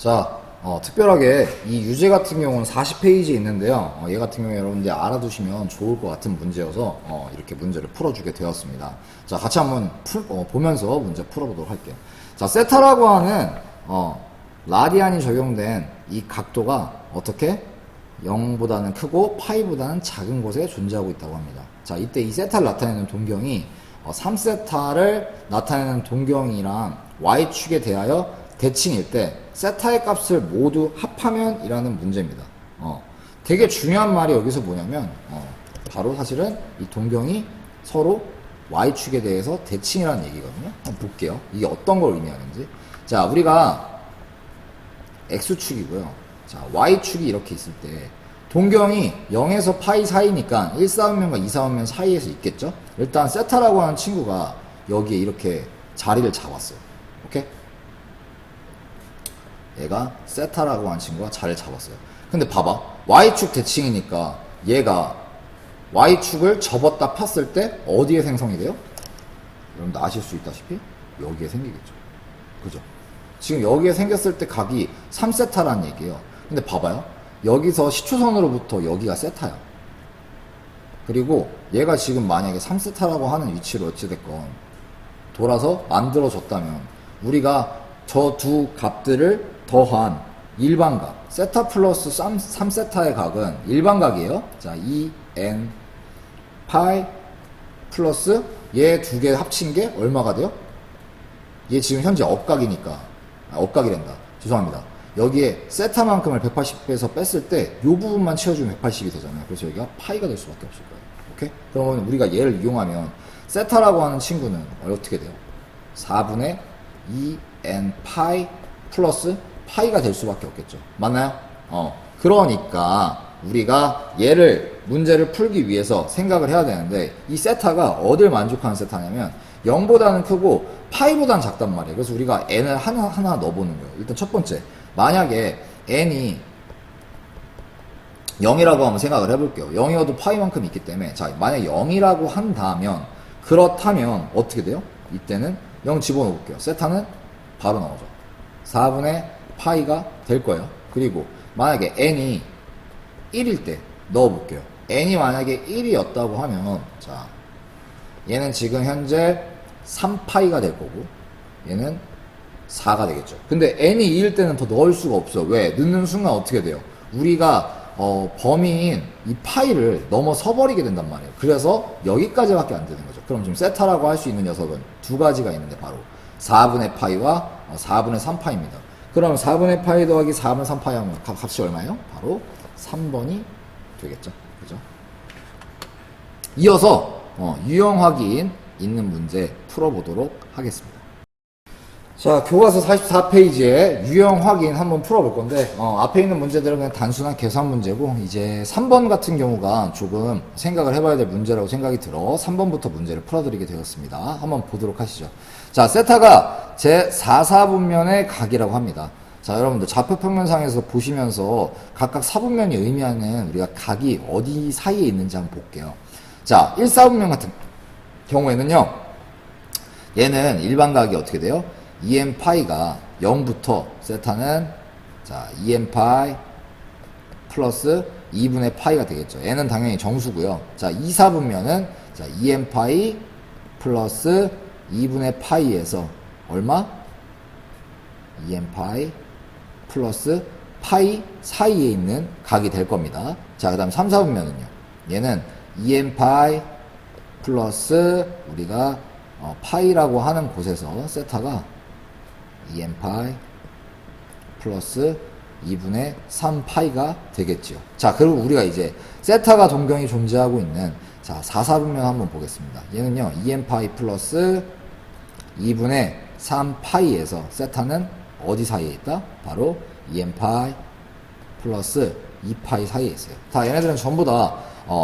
자, 특별하게 이 유제 같은 경우는 40페이지에 있는데요. 얘 같은 경우에 여러분들 알아두시면 좋을 것 같은 문제여서 이렇게 문제를 풀어주게 되었습니다. 자, 같이 한번 보면서 문제 풀어보도록 할게요. 자, 세타라고 하는 라디안이 적용된 이 각도가 어떻게 0보다는 크고 파이보다는 작은 곳에 존재하고 있다고 합니다. 자, 이때 이 세타를 나타내는 동경이 3세타를 나타내는 동경이랑 y축에 대하여 대칭일 때 세타의 값을 모두 합하면 이라는 문제입니다. 되게 중요한 말이 여기서 뭐냐면 바로 사실은 이 동경이 서로 y축에 대해서 대칭이라는 얘기거든요. 한번 볼게요. 이게 어떤 걸 의미하는지. 자, 우리가 x축이고요. 자, y축이 이렇게 있을 때 동경이 0에서 파이 사이니까 1사분면과 2사분면 사이에서 있겠죠? 일단 세타라고 하는 친구가 여기에 이렇게 자리를 잡았어요. 오케이? 얘가 세타라고 하는 친구가 자리를 잡았어요. 근데 봐봐. y축 대칭이니까 얘가 y축을 접었다 폈을 때 어디에 생성이 돼요? 여러분들 아실 수 있다시피 여기에 생기겠죠. 그죠? 지금 여기에 생겼을 때 각이 3세타라는 얘기예요. 근데 봐봐요. 여기서 시초선으로부터 여기가 세타야. 그리고 얘가 지금 만약에 3세타라고 하는 위치로 어찌됐건 돌아서 만들어졌다면 우리가 저 두 값들을 더한 일반각 세타 플러스 3세타의 각은 일반각이에요. 자, 2n 파이 플러스 얘 두 개 합친 게 얼마가 돼요? 얘 지금 현재 억각이니까 억각이란다. 죄송합니다. 여기에 세타만큼을 180에서 뺐을 때 이 부분만 채워주면 180이 되잖아요. 그래서 여기가 파이가 될 수밖에 없을 거예요. 오케이? 그러면 우리가 얘를 이용하면 세타라고 하는 친구는 어떻게 돼요? 4분의 2n 파이 플러스 파이가 될 수밖에 없겠죠. 맞나요? 그러니까 우리가 얘를 문제를 풀기 위해서 생각을 해야 되는데 이 세타가 어딜 만족하는 세타냐면 0보다는 크고 파이보다는 작단 말이에요. 그래서 우리가 n을 하나 넣어보는 거예요. 일단 첫 번째, 만약에 n이 0이라고 한번 생각을 해볼게요. 0이어도 파이만큼 있기 때문에 자, 만약에 0이라고 한다면 그렇다면 어떻게 돼요? 이때는 0 집어넣을게요. 세타는 바로 나오죠. 4분의 파이가 될 거예요. 그리고 만약에 n이 1일 때 넣어볼게요. n이 만약에 1이었다고 하면 자, 얘는 지금 현재 3파이가 될 거고 얘는 4가 되겠죠. 근데 n이 2일 때는 더 넣을 수가 없어. 왜? 넣는 순간 어떻게 돼요? 우리가 범위인 이 파이를 넘어서 버리게 된단 말이에요. 그래서 여기까지밖에 안 되는 거죠. 그럼 지금 세타라고 할 수 있는 녀석은 두 가지가 있는데 바로 4분의 파이와 4분의 3파이입니다. 그럼 4분의 파이 더하기 4분의 3파이 하면 값이 얼마예요? 바로 3번이 되겠죠. 그죠? 이어서 유형 확인 있는 문제 풀어보도록 하겠습니다. 자, 교과서 44페이지에 유형 확인 한번 풀어볼 건데 앞에 있는 문제들은 그냥 단순한 계산 문제고 이제 3번 같은 경우가 조금 생각을 해봐야 될 문제라고 생각이 들어 3번부터 문제를 풀어드리게 되었습니다. 한번 보도록 하시죠. 자, 세타가 제4사분면의 각이라고 합니다. 자, 여러분들 좌표평면상에서 보시면서 각각 사분면이 의미하는 우리가 각이 어디 사이에 있는지 한번 볼게요. 자, 1사분면 같은 경우에는요, 얘는 일반각이 어떻게 돼요? 2n 파이가 0부터 세타는 자 2n 파이 플러스 2분의 파이가 되겠죠. n은 당연히 정수고요. 자 2사분면은 자 2n 파이 플러스 2분의 파이에서 얼마? 2n 파이 플러스 파이 사이에 있는 각이 될 겁니다. 자, 그 다음 3사분면은요. 얘는 2n 파이 플러스 우리가 파이라고 하는 곳에서 세타가 2n 파이 플러스 2분의 3파이가 되겠지요. 자, 그리고 우리가 이제 세타가 동경이 존재하고 있는 자 4사분면 한번 보겠습니다. 얘는요 2n 파이 플러스 2분의 3파이에서 세타는 어디 사이에 있다? 바로 2n 파이 플러스 2파이 사이에 있어요. 다 얘네들은 전부 다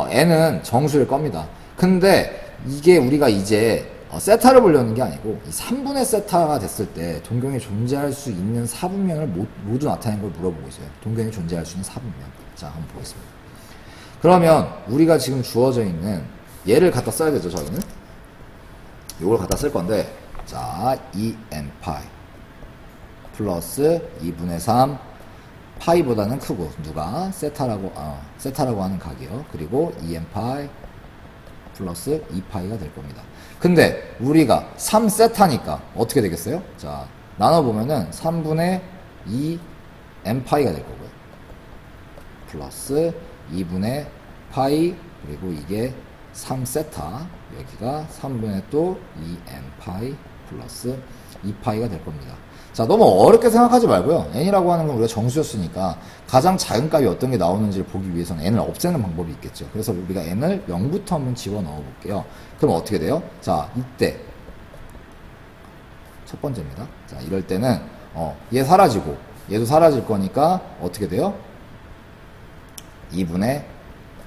n은 정수일 겁니다. 근데 이게 우리가 이제 세타를 보려는 게 아니고 이 3분의 세타가 됐을 때 동경이 존재할 수 있는 사분면을 모두 나타낸 걸 물어보고 있어요. 동경이 존재할 수 있는 사분면. 자, 한번 보겠습니다. 그러면 우리가 지금 주어져 있는 얘를 갖다 써야 되죠. 저희는 요걸 갖다 쓸 건데 자 2n 파이 플러스 2분의 3 파이보다는 크고 누가 세타라고 하는 각이요. 그리고 2n파이 플러스 2파이가 될 겁니다. 근데 우리가 3세타니까 어떻게 되겠어요? 자, 나눠보면은 3분의 2 n파이가 될 거고요. 플러스 2분의 파이 그리고 이게 3세타 여기가 3분의 또 2n파이 플러스 2파이가 될 겁니다. 자, 너무 어렵게 생각하지 말고요. n이라고 하는 건 우리가 정수였으니까 가장 작은 값이 어떤 게 나오는지를 보기 위해서는 n을 없애는 방법이 있겠죠. 그래서 우리가 n을 0부터 한번 집어넣어 볼게요. 그럼 어떻게 돼요? 자, 이때 첫 번째입니다. 자, 이럴 때는 얘 사라지고 얘도 사라질 거니까 어떻게 돼요? 2분의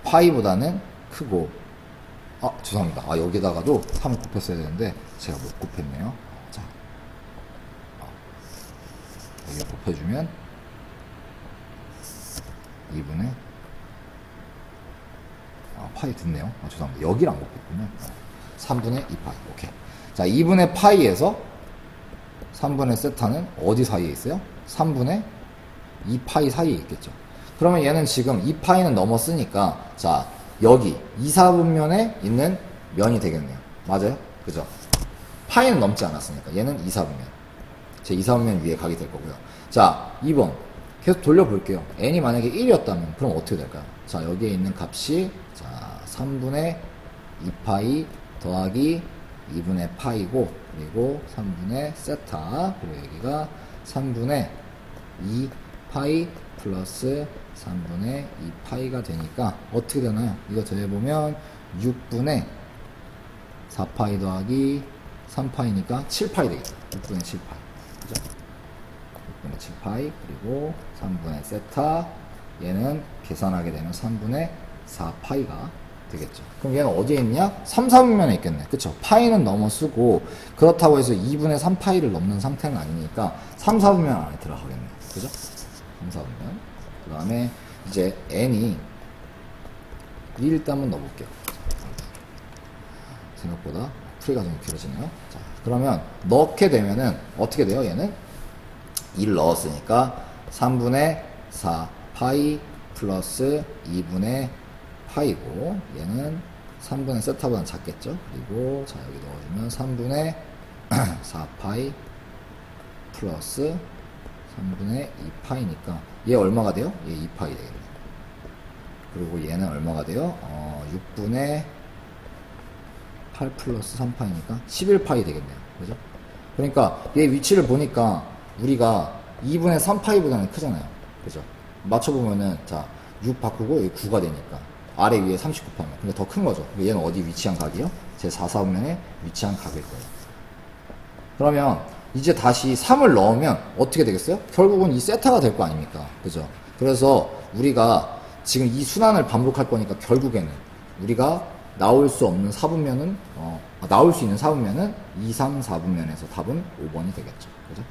파이보다는 크고 죄송합니다. 여기다가도 3을 곱했어야 되는데 제가 못 곱했네요. 자, 여기 곱해주면 2분의 파이 됐네요. 죄송합니다. 여기를 안 곱했군요. 3분의 2파이. 오케이. 자, 2분의 파이에서 3분의 세타는 어디 사이에 있어요? 3분의 2파이 사이에 있겠죠. 그러면 얘는 지금 2파이는 넘었으니까 자, 여기 2, 4분면에 있는 면이 되겠네요. 맞아요? 그죠? 파이는 넘지 않았으니까 얘는 2, 4분면. 제 2, 4분면 위에 가게 될 거고요. 자, 2번 계속 돌려볼게요. n이 만약에 1이었다면 그럼 어떻게 될까요? 자, 여기에 있는 값이 자 3분의 2파이 더하기 2분의 파이고 그리고 3분의 세타 그리고 여기가 3분의 2파이 플러스 3분의 2파이가 되니까 어떻게 되나요? 이거 더해보면 6분의 4파이 더하기 3파이니까 7파이 되겠죠. 6분의 7파이. 그죠? 6분의 7파이 그리고 3분의 세타 얘는 계산하게 되면 3분의 4파이가 되겠죠. 그럼 얘는 어디에 있냐? 3, 4분면에 있겠네. 그쵸? 파이는 넘어 쓰고 그렇다고 해서 2분의 3파이를 넘는 상태는 아니니까 3, 4분면 안에 들어가겠네. 그죠? 3, 4분면. 그 다음에 이제 n이 1일 때 한번 넣어볼게요. 생각보다 풀이가 좀 길어지네요. 자, 그러면 넣게 되면은 어떻게 돼요? 얘는 1 넣었으니까 3분의 4 파이 플러스 2분의 파이고 얘는 3분의 세타보다 작겠죠. 그리고 자, 여기 넣어주면 3분의 4 파이 플러스 3분의 2파이니까 얘 얼마가 돼요? 얘 2파이 되겠네요. 그리고 얘는 얼마가 돼요? 6분의 8 플러스 3파이니까 11파이 되겠네요. 그죠? 그러니까 얘 위치를 보니까 우리가 2분의 3파이보다는 크잖아요. 그죠? 맞춰보면은 자, 6 바꾸고 여기 9가 되니까 아래 위에 30 곱하면 근데 더 큰 거죠. 얘는 어디 위치한 각이요? 제 4, 4분면에 위치한 각일 거예요. 그러면 이제 다시 3을 넣으면 어떻게 되겠어요? 결국은 이 세타가 될 거 아닙니까? 그죠? 그래서 우리가 지금 이 순환을 반복할 거니까 결국에는 우리가 나올 수 없는 4분면은 나올 수 있는 4분면은 2, 3, 4분면에서 답은 5번이 되겠죠. 그죠?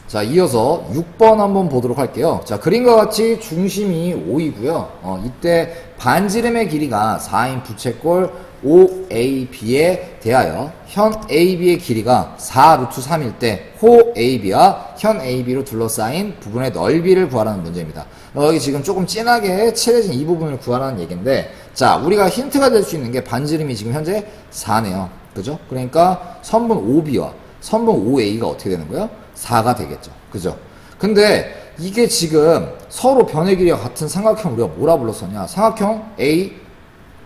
자, 이어서 6번 한번 보도록 할게요. 자, 그림과 같이 중심이 5이고요. 이때 반지름의 길이가 4인 부채꼴 OAB에 대하여 현 AB의 길이가 4 루트 3일 때 호 AB와 현 AB로 둘러싸인 부분의 넓이를 구하라는 문제입니다. 여기 지금 조금 진하게 칠해진 이 부분을 구하라는 얘기인데, 자, 우리가 힌트가 될 수 있는 게 반지름이 지금 현재 4네요. 그죠? 그러니까 선분 OB와 선분 OA가 어떻게 되는 거예요? 4가 되겠죠. 그죠? 근데 이게 지금 서로 변의 길이가 같은 삼각형 우리가 뭐라 불렀었냐? 삼각형 A,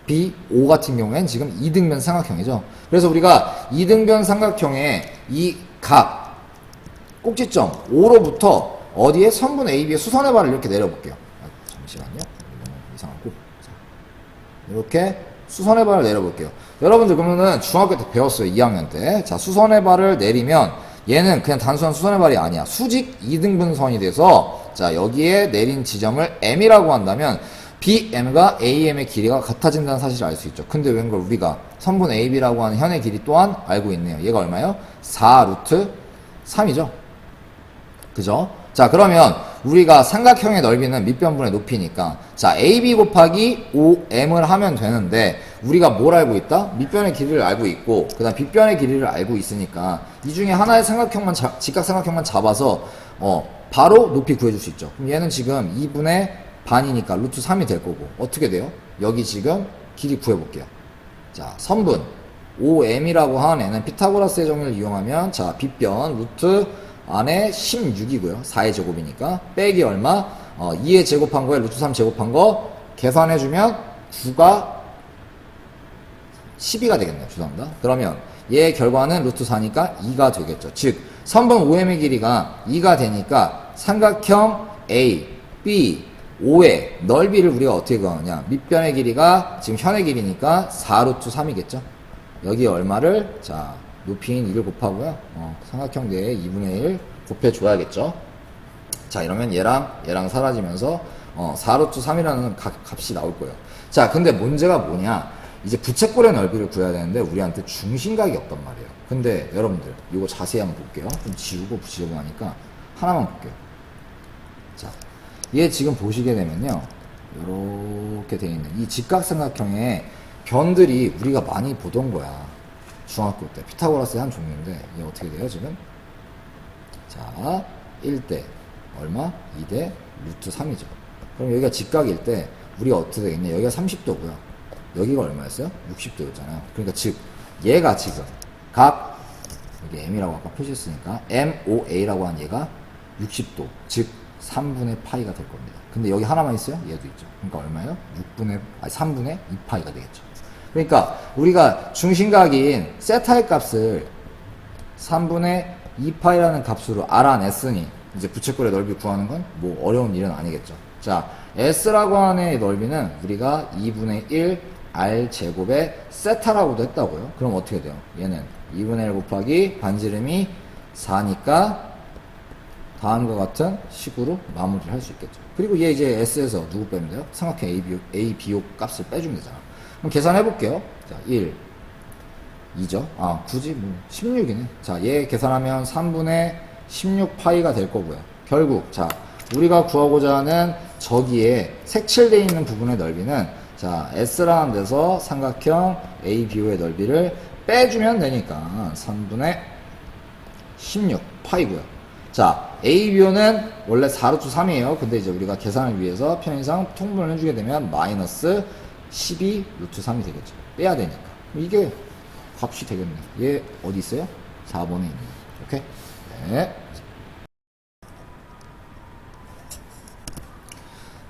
B, O 같은 경우에는 지금 이등변 삼각형이죠. 그래서 우리가 이등변 삼각형의 이 각, 꼭지점 O로부터 어디에 선분 AB의 수선의 발을 이렇게 내려볼게요. 잠시만요. 너무 이상하고. 자, 이렇게 수선의 발을 내려볼게요. 여러분들 그러면은 중학교 때 배웠어요. 2학년 때. 자, 수선의 발을 내리면 얘는 그냥 단순한 수선의 발이 아니야. 수직 이등분선이 돼서 자, 여기에 내린 지점을 M이라고 한다면 BM과 AM의 길이가 같아진다는 사실을 알 수 있죠. 근데 웬걸 우리가 선분 AB라고 하는 현의 길이 또한 알고 있네요. 얘가 얼마예요? 4 루트 3이죠. 그죠? 자, 그러면 우리가 삼각형의 넓이는 밑변분의 높이니까 자, AB 곱하기 OM을 하면 되는데 우리가 뭘 알고 있다? 밑변의 길이를 알고 있고 그 다음 빗변의 길이를 알고 있으니까 이 중에 하나의 삼각형만 직각삼각형만 잡아서 바로 높이 구해줄 수 있죠. 그럼 얘는 지금 2분의 반이니까 루트 3이 될 거고 어떻게 돼요? 여기 지금 길이 구해볼게요. 자, 선분 5m이라고 하는 애는 피타고라스의 정리를 이용하면 자, 빗변 루트 안에 16이고요. 4의 제곱이니까 빼기 얼마? 2의 제곱한 거에 루트 3 제곱한 거 계산해주면 9가 12가 되겠네요. 죄송합니다. 그러면 얘의 결과는 루트 4니까 2가 되겠죠. 즉 선분 OM의 길이가 2가 되니까 삼각형 A, B, O의 넓이를 우리가 어떻게 구하느냐. 밑변의 길이가 지금 현의 길이니까 4 루트 3이겠죠. 여기 얼마를 자 높이인 2를 곱하고요. 삼각형 내에 2분의 1 곱해줘야겠죠. 자 이러면 얘랑 사라지면서 4 루트 3이라는 값이 나올 거예요. 자 근데 문제가 뭐냐. 이제 부채꼴의 넓이를 구해야 되는데 우리한테 중심각이 없단 말이에요. 근데 여러분들 이거 자세히 한번 볼게요. 좀 지우고 붙이려고 하니까 하나만 볼게요. 자, 얘 지금 보시게 되면요. 이렇게 되어 있는 이 직각삼각형의 변들이 우리가 많이 보던 거야. 중학교 때 피타고라스의 한 종류인데 이게 어떻게 돼요 지금? 자 1대 얼마? 2대 루트 3이죠. 그럼 여기가 직각일 때 우리가 어떻게 되겠냐. 여기가 30도고요. 여기가 얼마였어요? 60도였잖아요. 그러니까 즉 얘가 지금 각 여기 m이라고 아까 표시했으니까 MOA라고 한 얘가 60도 즉 3분의 파이가 될 겁니다. 근데 여기 하나만 있어요? 얘도 있죠. 그러니까 얼마예요? 3분의 2파이가 되겠죠. 그러니까 우리가 중심각인 세타의 값을 3분의 2파이라는 값으로 알아냈으니 이제 부채꼴의 넓이 구하는 건 뭐 어려운 일은 아니겠죠. 자 S라고 하는 넓이는 우리가 2분의 1 R 제곱의 세타라고도 했다고요. 그럼 어떻게 돼요? 얘는 2분의 1 곱하기 반지름이 4니까 다음과 같은 식으로 마무리를 할 수 있겠죠. 그리고 얘 이제 S에서 누구 빼면 돼요? 삼각형 ABO 값을 빼주면 되잖아. 그럼 계산해 볼게요. 자, 1, 2죠. 굳이 뭐 16이네. 자, 얘 계산하면 3분의 16파이가 될 거고요. 결국 자, 우리가 구하고자 하는 저기에 색칠되어 있는 부분의 넓이는 자, S라는 데서 삼각형 ABO의 넓이를 빼주면 되니까 3분의 16파이고요. 자, ABO는 원래 4루트 3이에요. 근데 이제 우리가 계산을 위해서 편의상 통분을 해주게 되면 마이너스 12 루트 3이 되겠죠. 빼야 되니까. 이게 값이 되겠네. 얘 어디 있어요? 4번에 있는 거. 오케이? 네.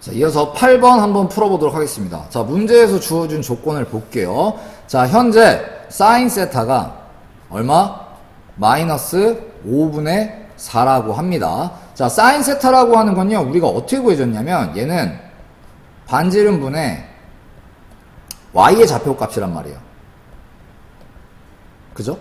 자, 이어서 8번 한번 풀어보도록 하겠습니다. 자, 문제에서 주어진 조건을 볼게요. 자, 현재 사인 세타가 얼마? 마이너스 5분의 4라고 합니다. 자, 사인 세타라고 하는 건요, 우리가 어떻게 구해줬냐면, 얘는 반지름분의 y의 좌표값이란 말이에요. 그죠?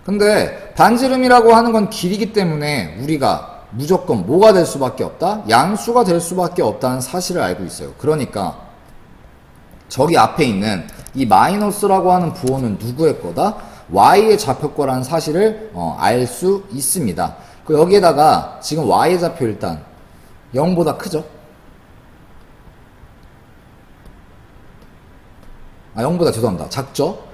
근데 반지름이라고 하는 건 길이기 때문에 우리가 무조건 뭐가 될 수밖에 없다? 양수가 될 수밖에 없다는 사실을 알고 있어요. 그러니까 저기 앞에 있는 이 마이너스라고 하는 부호는 누구의 거다? y의 좌표 거라는 사실을 알 수 있습니다. 그 여기에다가 지금 y의 좌표 일단 0보다 크죠? 0보다 죄송합니다. 작죠?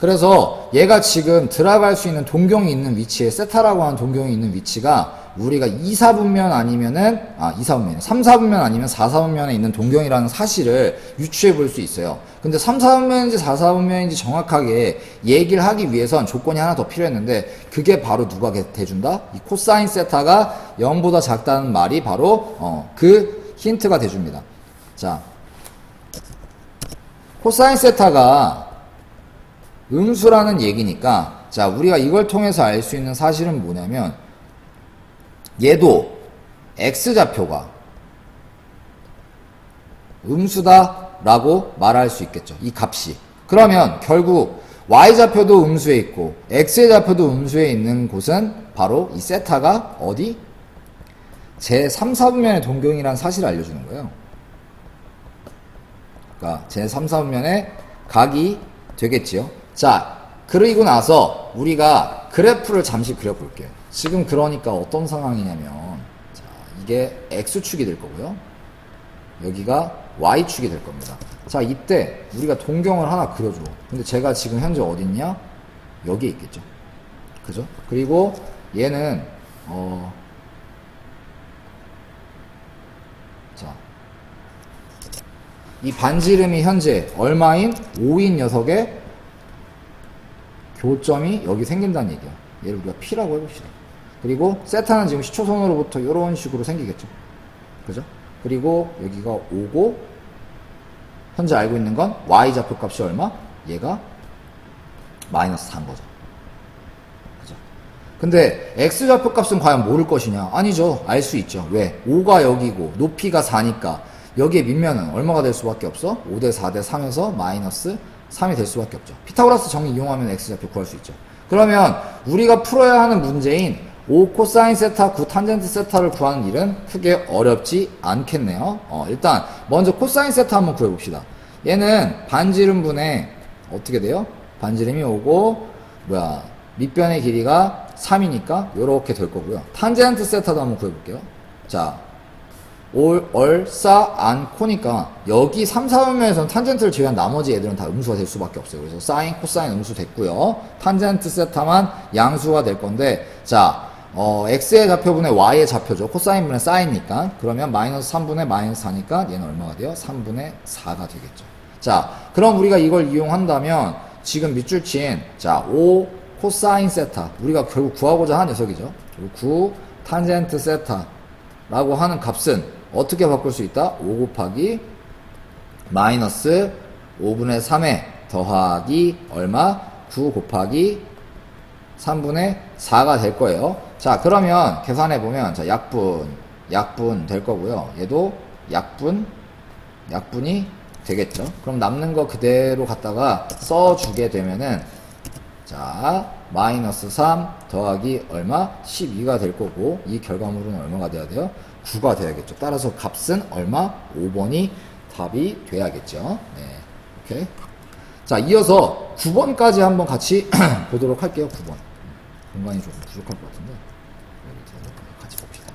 그래서 얘가 지금 들어갈 수 있는 동경이 있는 위치에 세타라고 하는 동경이 있는 위치가 우리가 2, 4분면 아니면은 3, 4분면 아니면 4, 4분면에 있는 동경이라는 사실을 유추해 볼 수 있어요. 근데 3, 4분면인지 4, 4분면인지 정확하게 얘기를 하기 위해선 조건이 하나 더 필요했는데 그게 바로 누가 돼준다? 이 코사인 세타가 0보다 작다는 말이 바로 그 힌트가 돼줍니다. 자, 코사인 세타가 음수라는 얘기니까 자, 우리가 이걸 통해서 알 수 있는 사실은 뭐냐면 얘도 x좌표가 음수다 라고 말할 수 있겠죠. 이 값이. 그러면 결국 y좌표도 음수에 있고 x의 좌표도 음수에 있는 곳은 바로 이 세타가 어디? 제 3, 4분면의 동경이라는 사실을 알려주는 거예요. 그러니까 제 3, 4분면의 각이 되겠지요. 자, 그리고 나서 우리가 그래프를 잠시 그려볼게요. 지금 그러니까 어떤 상황이냐면 자, 이게 x축이 될 거고요. 여기가 y축이 될 겁니다. 자, 이때 우리가 동경을 하나 그려줘. 근데 제가 지금 현재 어딨냐? 여기에 있겠죠. 그죠? 그리고 얘는 자, 이 반지름이 현재 얼마인 5인 녀석의 교점이 여기 생긴다는 얘기야. 얘를 우리가 P라고 해봅시다. 그리고 세타는 지금 시초선으로부터 이런 식으로 생기겠죠. 그죠? 그리고 여기가 5고 현재 알고 있는 건 Y 좌표값이 얼마? 얘가 마이너스 4인 거죠. 그죠? 근데 X 좌표값은 과연 모를 것이냐? 아니죠. 알 수 있죠. 왜? 5가 여기고 높이가 4니까 여기에 밑면은 얼마가 될 수밖에 없어? 5대 4대 3에서 마이너스 3이 될 수밖에 없죠. 피타고라스 정리 이용하면 X좌표 구할 수 있죠. 그러면 우리가 풀어야 하는 문제인 5 코사인 세타 9 탄젠트 세타를 구하는 일은 크게 어렵지 않겠네요. 일단 먼저 코사인 세타 한번 구해봅시다. 얘는 반지름분의 어떻게 돼요? 반지름이 오고 밑변의 길이가 3이니까 요렇게 될 거고요. 탄젠트 세타도 한번 구해볼게요. 자, 얼싸안코니까 여기 3, 4분면에서는 탄젠트를 제외한 나머지 애들은 다 음수가 될 수밖에 없어요. 그래서 사인, 코사인 음수 됐고요. 탄젠트 세타만 양수가 될 건데, 자, x의 좌표분의 y의 좌표죠. 코사인분의 사인이니까. 그러면 마이너스 3분의 마이너스 4니까 얘는 얼마가 돼요? 3분의 4가 되겠죠. 자, 그럼 우리가 이걸 이용한다면 지금 밑줄 친, 자, 5 코사인 세타. 우리가 결국 구하고자 하는 녀석이죠. 9 탄젠트 세타라고 하는 값은 어떻게 바꿀 수 있다? 5 곱하기 마이너스 5분의 3에 더하기 얼마? 9 곱하기 3분의 4가 될 거예요. 자, 그러면 계산해보면, 자, 약분 될 거고요. 얘도 약분이 되겠죠. 그럼 남는 거 그대로 갖다가 써주게 되면은, 자, 마이너스 3 더하기 얼마? 12가 될 거고, 이 결과물은 얼마가 돼야 돼요? 9가 돼야겠죠. 따라서 값은 얼마? 5번이 답이 돼야겠죠. 네. 오케이. 자, 이어서 9번까지 한번 같이 보도록 할게요. 9번. 공간이 조금 부족할 것 같은데. 같이 봅시다.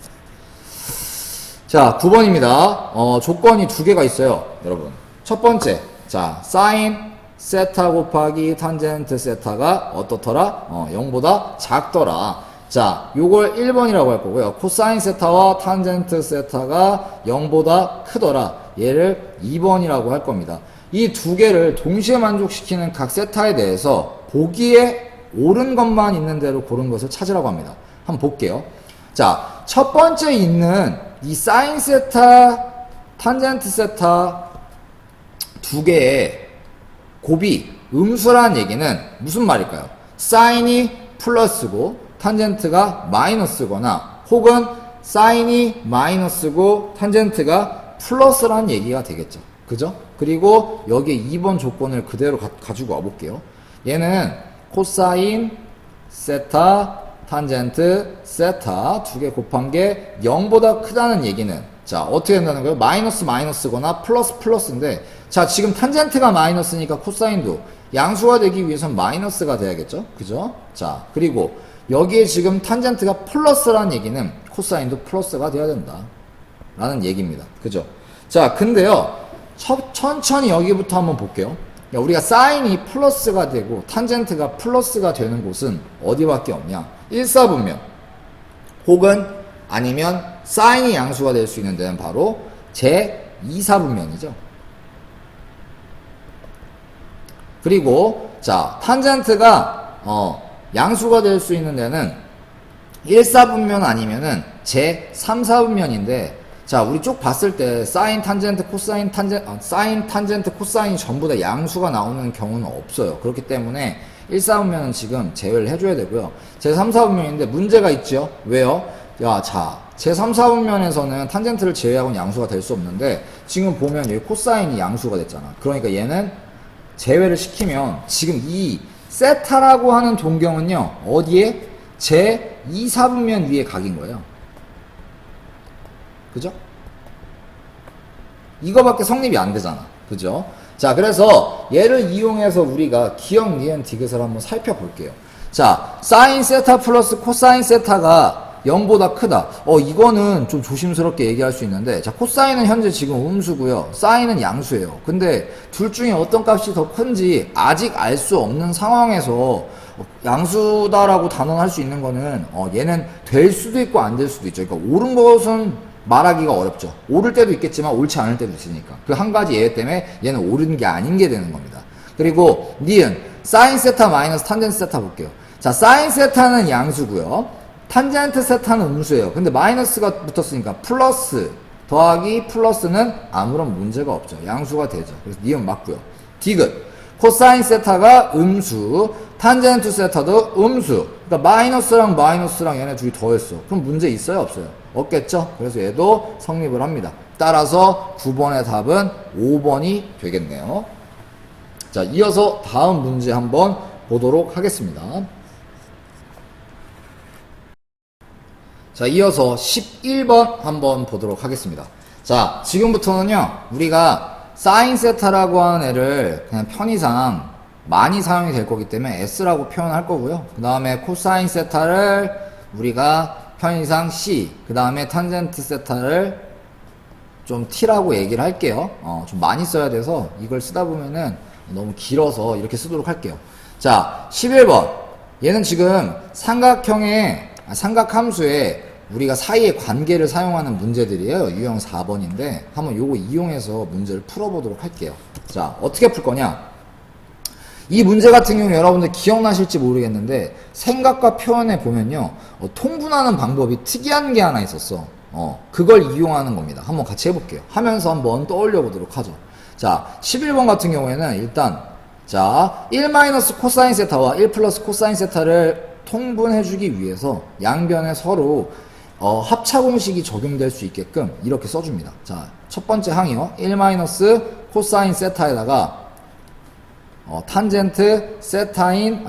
자, 9번입니다. 조건이 두 개가 있어요. 여러분. 첫 번째. 자, 사인 세타 곱하기 탄젠트 세타가 어떻더라? 0보다 작더라. 자, 요걸 1번이라고 할 거고요. 코사인 세타와 탄젠트 세타가 0보다 크더라. 얘를 2번이라고 할 겁니다. 이 두 개를 동시에 만족시키는 각 세타에 대해서 보기에 옳은 것만 있는 대로 고른 것을 찾으라고 합니다. 한번 볼게요. 자, 첫 번째 있는 이 사인 세타, 탄젠트 세타 두 개의 곱이 음수라는 얘기는 무슨 말일까요? 사인이 플러스고 탄젠트가 마이너스거나 혹은 사인이 마이너스고 탄젠트가 플러스라는 얘기가 되겠죠. 그죠? 그리고 여기에 2번 조건을 그대로 가지고 와볼게요. 얘는 코사인 세타 탄젠트 세타 두 개 곱한 게 0보다 크다는 얘기는 자 어떻게 된다는 거예요? 마이너스거나 플러스인데 자 지금 탄젠트가 마이너스니까 코사인도 양수가 되기 위해선 마이너스가 돼야겠죠? 그죠? 자 그리고 여기에 지금 탄젠트가 플러스라는 얘기는 코사인도 플러스가 돼야 된다 라는 얘기입니다. 그죠? 자 근데요 천천히 여기부터 한번 볼게요. 우리가 사인이 플러스가 되고 탄젠트가 플러스가 되는 곳은 어디밖에 없냐? 1사분면 혹은 아니면 사인이 양수가 될 수 있는 데는 바로 제2사분면이죠. 그리고 자 탄젠트가 양수가 될 수 있는 데는 1사분면 아니면은 제3사분면인데 자, 우리 쭉 봤을 때 사인 탄젠트 코사인 사인 탄젠트 코사인이 전부 다 양수가 나오는 경우는 없어요. 그렇기 때문에 1사분면은 지금 제외를 해줘야 되고요. 제3사분면인데 문제가 있죠. 왜요? 야, 자, 제3사분면에서는 탄젠트를 제외하고는 양수가 될 수 없는데 지금 보면 여기 코사인이 양수가 됐잖아. 그러니까 얘는 제외를 시키면 지금 이 세타라고 하는 동경은요. 어디에? 제2사분면 위에 각인 거예요. 그죠? 이거밖에 성립이 안 되잖아. 그죠? 자, 그래서 얘를 이용해서 우리가 기억, 니은, 디귿을 한번 살펴볼게요. 자, 사인 세타 플러스 코사인 세타가 0보다 크다. 이거는 좀 조심스럽게 얘기할 수 있는데, 자, 코사인은 현재 지금 음수고요. 사인은 양수예요. 근데 둘 중에 어떤 값이 더 큰지 아직 알 수 없는 상황에서 양수다라고 단언할 수 있는 거는 얘는 될 수도 있고 안 될 수도 있죠. 그러니까 옳은 것은 말하기가 어렵죠. 오를 때도 있겠지만 옳지 않을 때도 있으니까. 그 한 가지 예외 때문에 얘는 옳은 게 아닌 게 되는 겁니다. 그리고 니은 사인 세타 마이너스 탄젠트 세타 볼게요. 자, 사인 세타는 양수고요. 탄젠트 세타는 음수예요. 근데 마이너스가 붙었으니까 플러스 더하기 플러스는 아무런 문제가 없죠. 양수가 되죠. 그래서 니은 맞고요. 디귿 코사인 세타가 음수, 탄젠트 세타도 음수. 그러니까 마이너스랑 얘네 둘이 더했어. 그럼 문제 있어요, 없어요? 없겠죠? 그래서 얘도 성립을 합니다. 따라서 9번의 답은 5번이 되겠네요. 자, 이어서 다음 문제 한번 보도록 하겠습니다. 자, 이어서 11번 한번 보도록 하겠습니다. 자, 지금부터는요, 우리가 사인 세타라고 하는 애를 그냥 편의상 많이 사용이 될 거기 때문에 S라고 표현할 거고요. 그 다음에 코사인 세타를 우리가 편의상 C, 그 다음에 탄젠트 세타를 좀 T라고 얘기를 할게요. 좀 많이 써야 돼서 이걸 쓰다 보면은 너무 길어서 이렇게 쓰도록 할게요. 자, 11번. 얘는 지금 삼각함수에 우리가 사이의 관계를 사용하는 문제들이에요. 유형 4번인데 한번 요거 이용해서 문제를 풀어보도록 할게요. 자, 어떻게 풀 거냐? 이 문제 같은 경우 여러분들 기억나실지 모르겠는데 생각과 표현에 보면요, 통분하는 방법이 특이한 게 하나 있었어. 그걸 이용하는 겁니다. 한번 같이 해볼게요. 하면서 한번 떠올려 보도록 하죠. 자, 11번 같은 경우에는 일단 자, 1 코사인 세타와 1 플러스 코사인 세타를 통분해주기 위해서 양변에 서로 합차 공식이 적용될 수 있게끔 이렇게 써줍니다. 자, 첫 번째 항이요. 1 코사인 세타에다가 탄젠트 세타인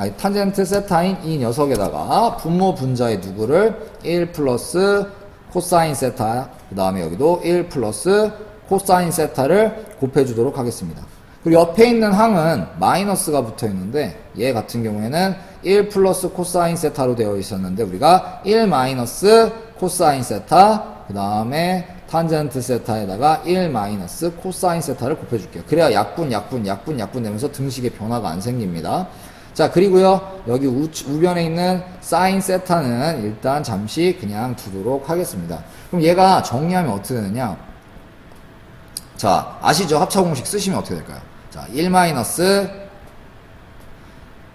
이 녀석에다가 분모 분자의 누구를 1 플러스 코사인 세타, 그 다음에 여기도 1 플러스 코사인 세타를 곱해주도록 하겠습니다. 그리고 옆에 있는 항은 마이너스가 붙어 있는데 얘 같은 경우에는 1 플러스 코사인 세타로 되어 있었는데 우리가 1 마이너스 코사인 세타, 그 다음에 탄젠트 세타에다가 1 마이너스 코사인 세타를 곱해줄게요. 그래야 약분 되면서 등식에 변화가 안 생깁니다. 자, 그리고요, 여기 우변에 있는 사인 세타는 일단 잠시 그냥 두도록 하겠습니다. 그럼 얘가 정리하면 어떻게 되느냐? 자, 아시죠? 합차 공식 쓰시면 어떻게 될까요? 자, 1 마이너스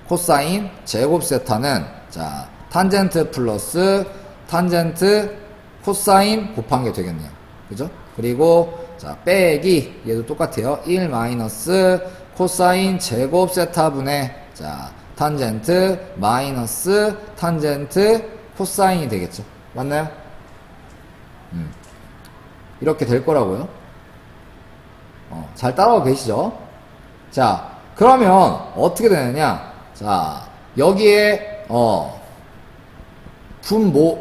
코사인 제곱 세타는 자, 탄젠트 플러스 탄젠트 코사인 곱한 게 되겠네요. 그죠? 그리고 자, 빼기 얘도 똑같아요. 1 마이너스 코사인 제곱 세타분의 자, 탄젠트 마이너스 탄젠트 코사인이 되겠죠. 맞나요? 이렇게 될 거라고요. 잘 따라오고 계시죠? 자, 그러면 어떻게 되느냐? 자, 여기에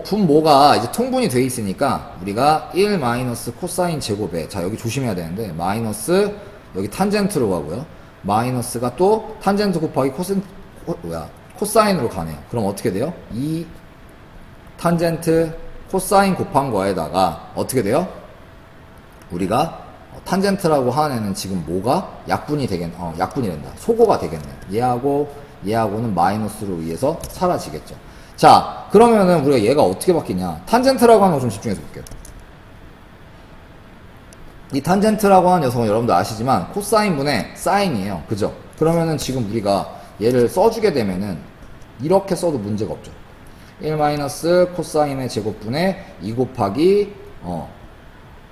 분모가 이제 통분이 돼 있으니까 우리가 1 마이너스 코사인 제곱에 자, 여기 조심해야 되는데 마이너스 여기 탄젠트로 가고요. 마이너스가 또 탄젠트 곱하기 코사인으로 가네요. 그럼 어떻게 돼요? 이 탄젠트 코사인 곱한 거에다가 어떻게 돼요? 우리가 탄젠트라고 하는 애는 지금 뭐가 약분이 약분이 된다. 소거가 되겠네요. 얘하고는 마이너스로 의해서 사라지겠죠. 자, 그러면은 우리가 얘가 어떻게 바뀌냐? 탄젠트라고 하는 거 좀 집중해서 볼게요. 이 탄젠트라고 하는 녀석은 여러분들 아시지만 코사인분의 사인이에요. 그죠? 그러면은 지금 우리가 얘를 써주게 되면은 이렇게 써도 문제가 없죠. 1 마이너스 코사인의 제곱분의 2 곱하기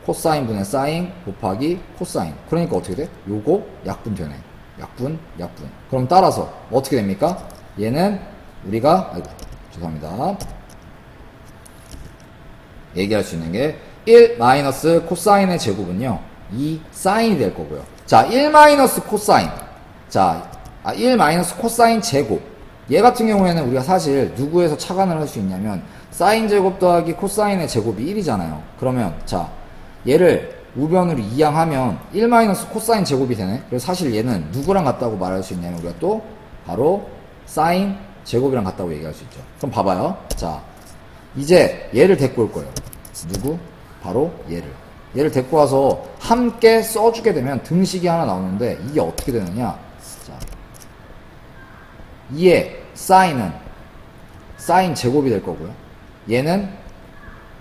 코사인분의 사인 곱하기 코사인. 그러니까 어떻게 돼? 요거 약분 되네. 약분. 그럼 따라서 어떻게 됩니까? 얘는 우리가 죄송합니다. 얘기할 수 있는 게 1 마이너스 코사인의 제곱은요 2 사인이 될 거고요. 자, 1 마이너스 코사인. 자, 1 마이너스 코사인 제곱. 얘 같은 경우에는 우리가 사실 누구에서 착안을 할 수 있냐면 사인 제곱 더하기 코사인의 제곱이 1이잖아요. 그러면 자, 얘를 우변으로 이항하면 1 마이너스 코사인 제곱이 되네. 그래서 사실 얘는 누구랑 같다고 말할 수 있냐면 우리가 또 바로 사인 제곱이랑 같다고 얘기할 수 있죠. 그럼 봐봐요. 자, 이제 얘를 데리고 올 거예요. 누구? 바로 얘를 데리고 와서 함께 써주게 되면 등식이 하나 나오는데 이게 어떻게 되느냐. 자, 2의 사인은 사인 제곱이 될 거고요. 얘는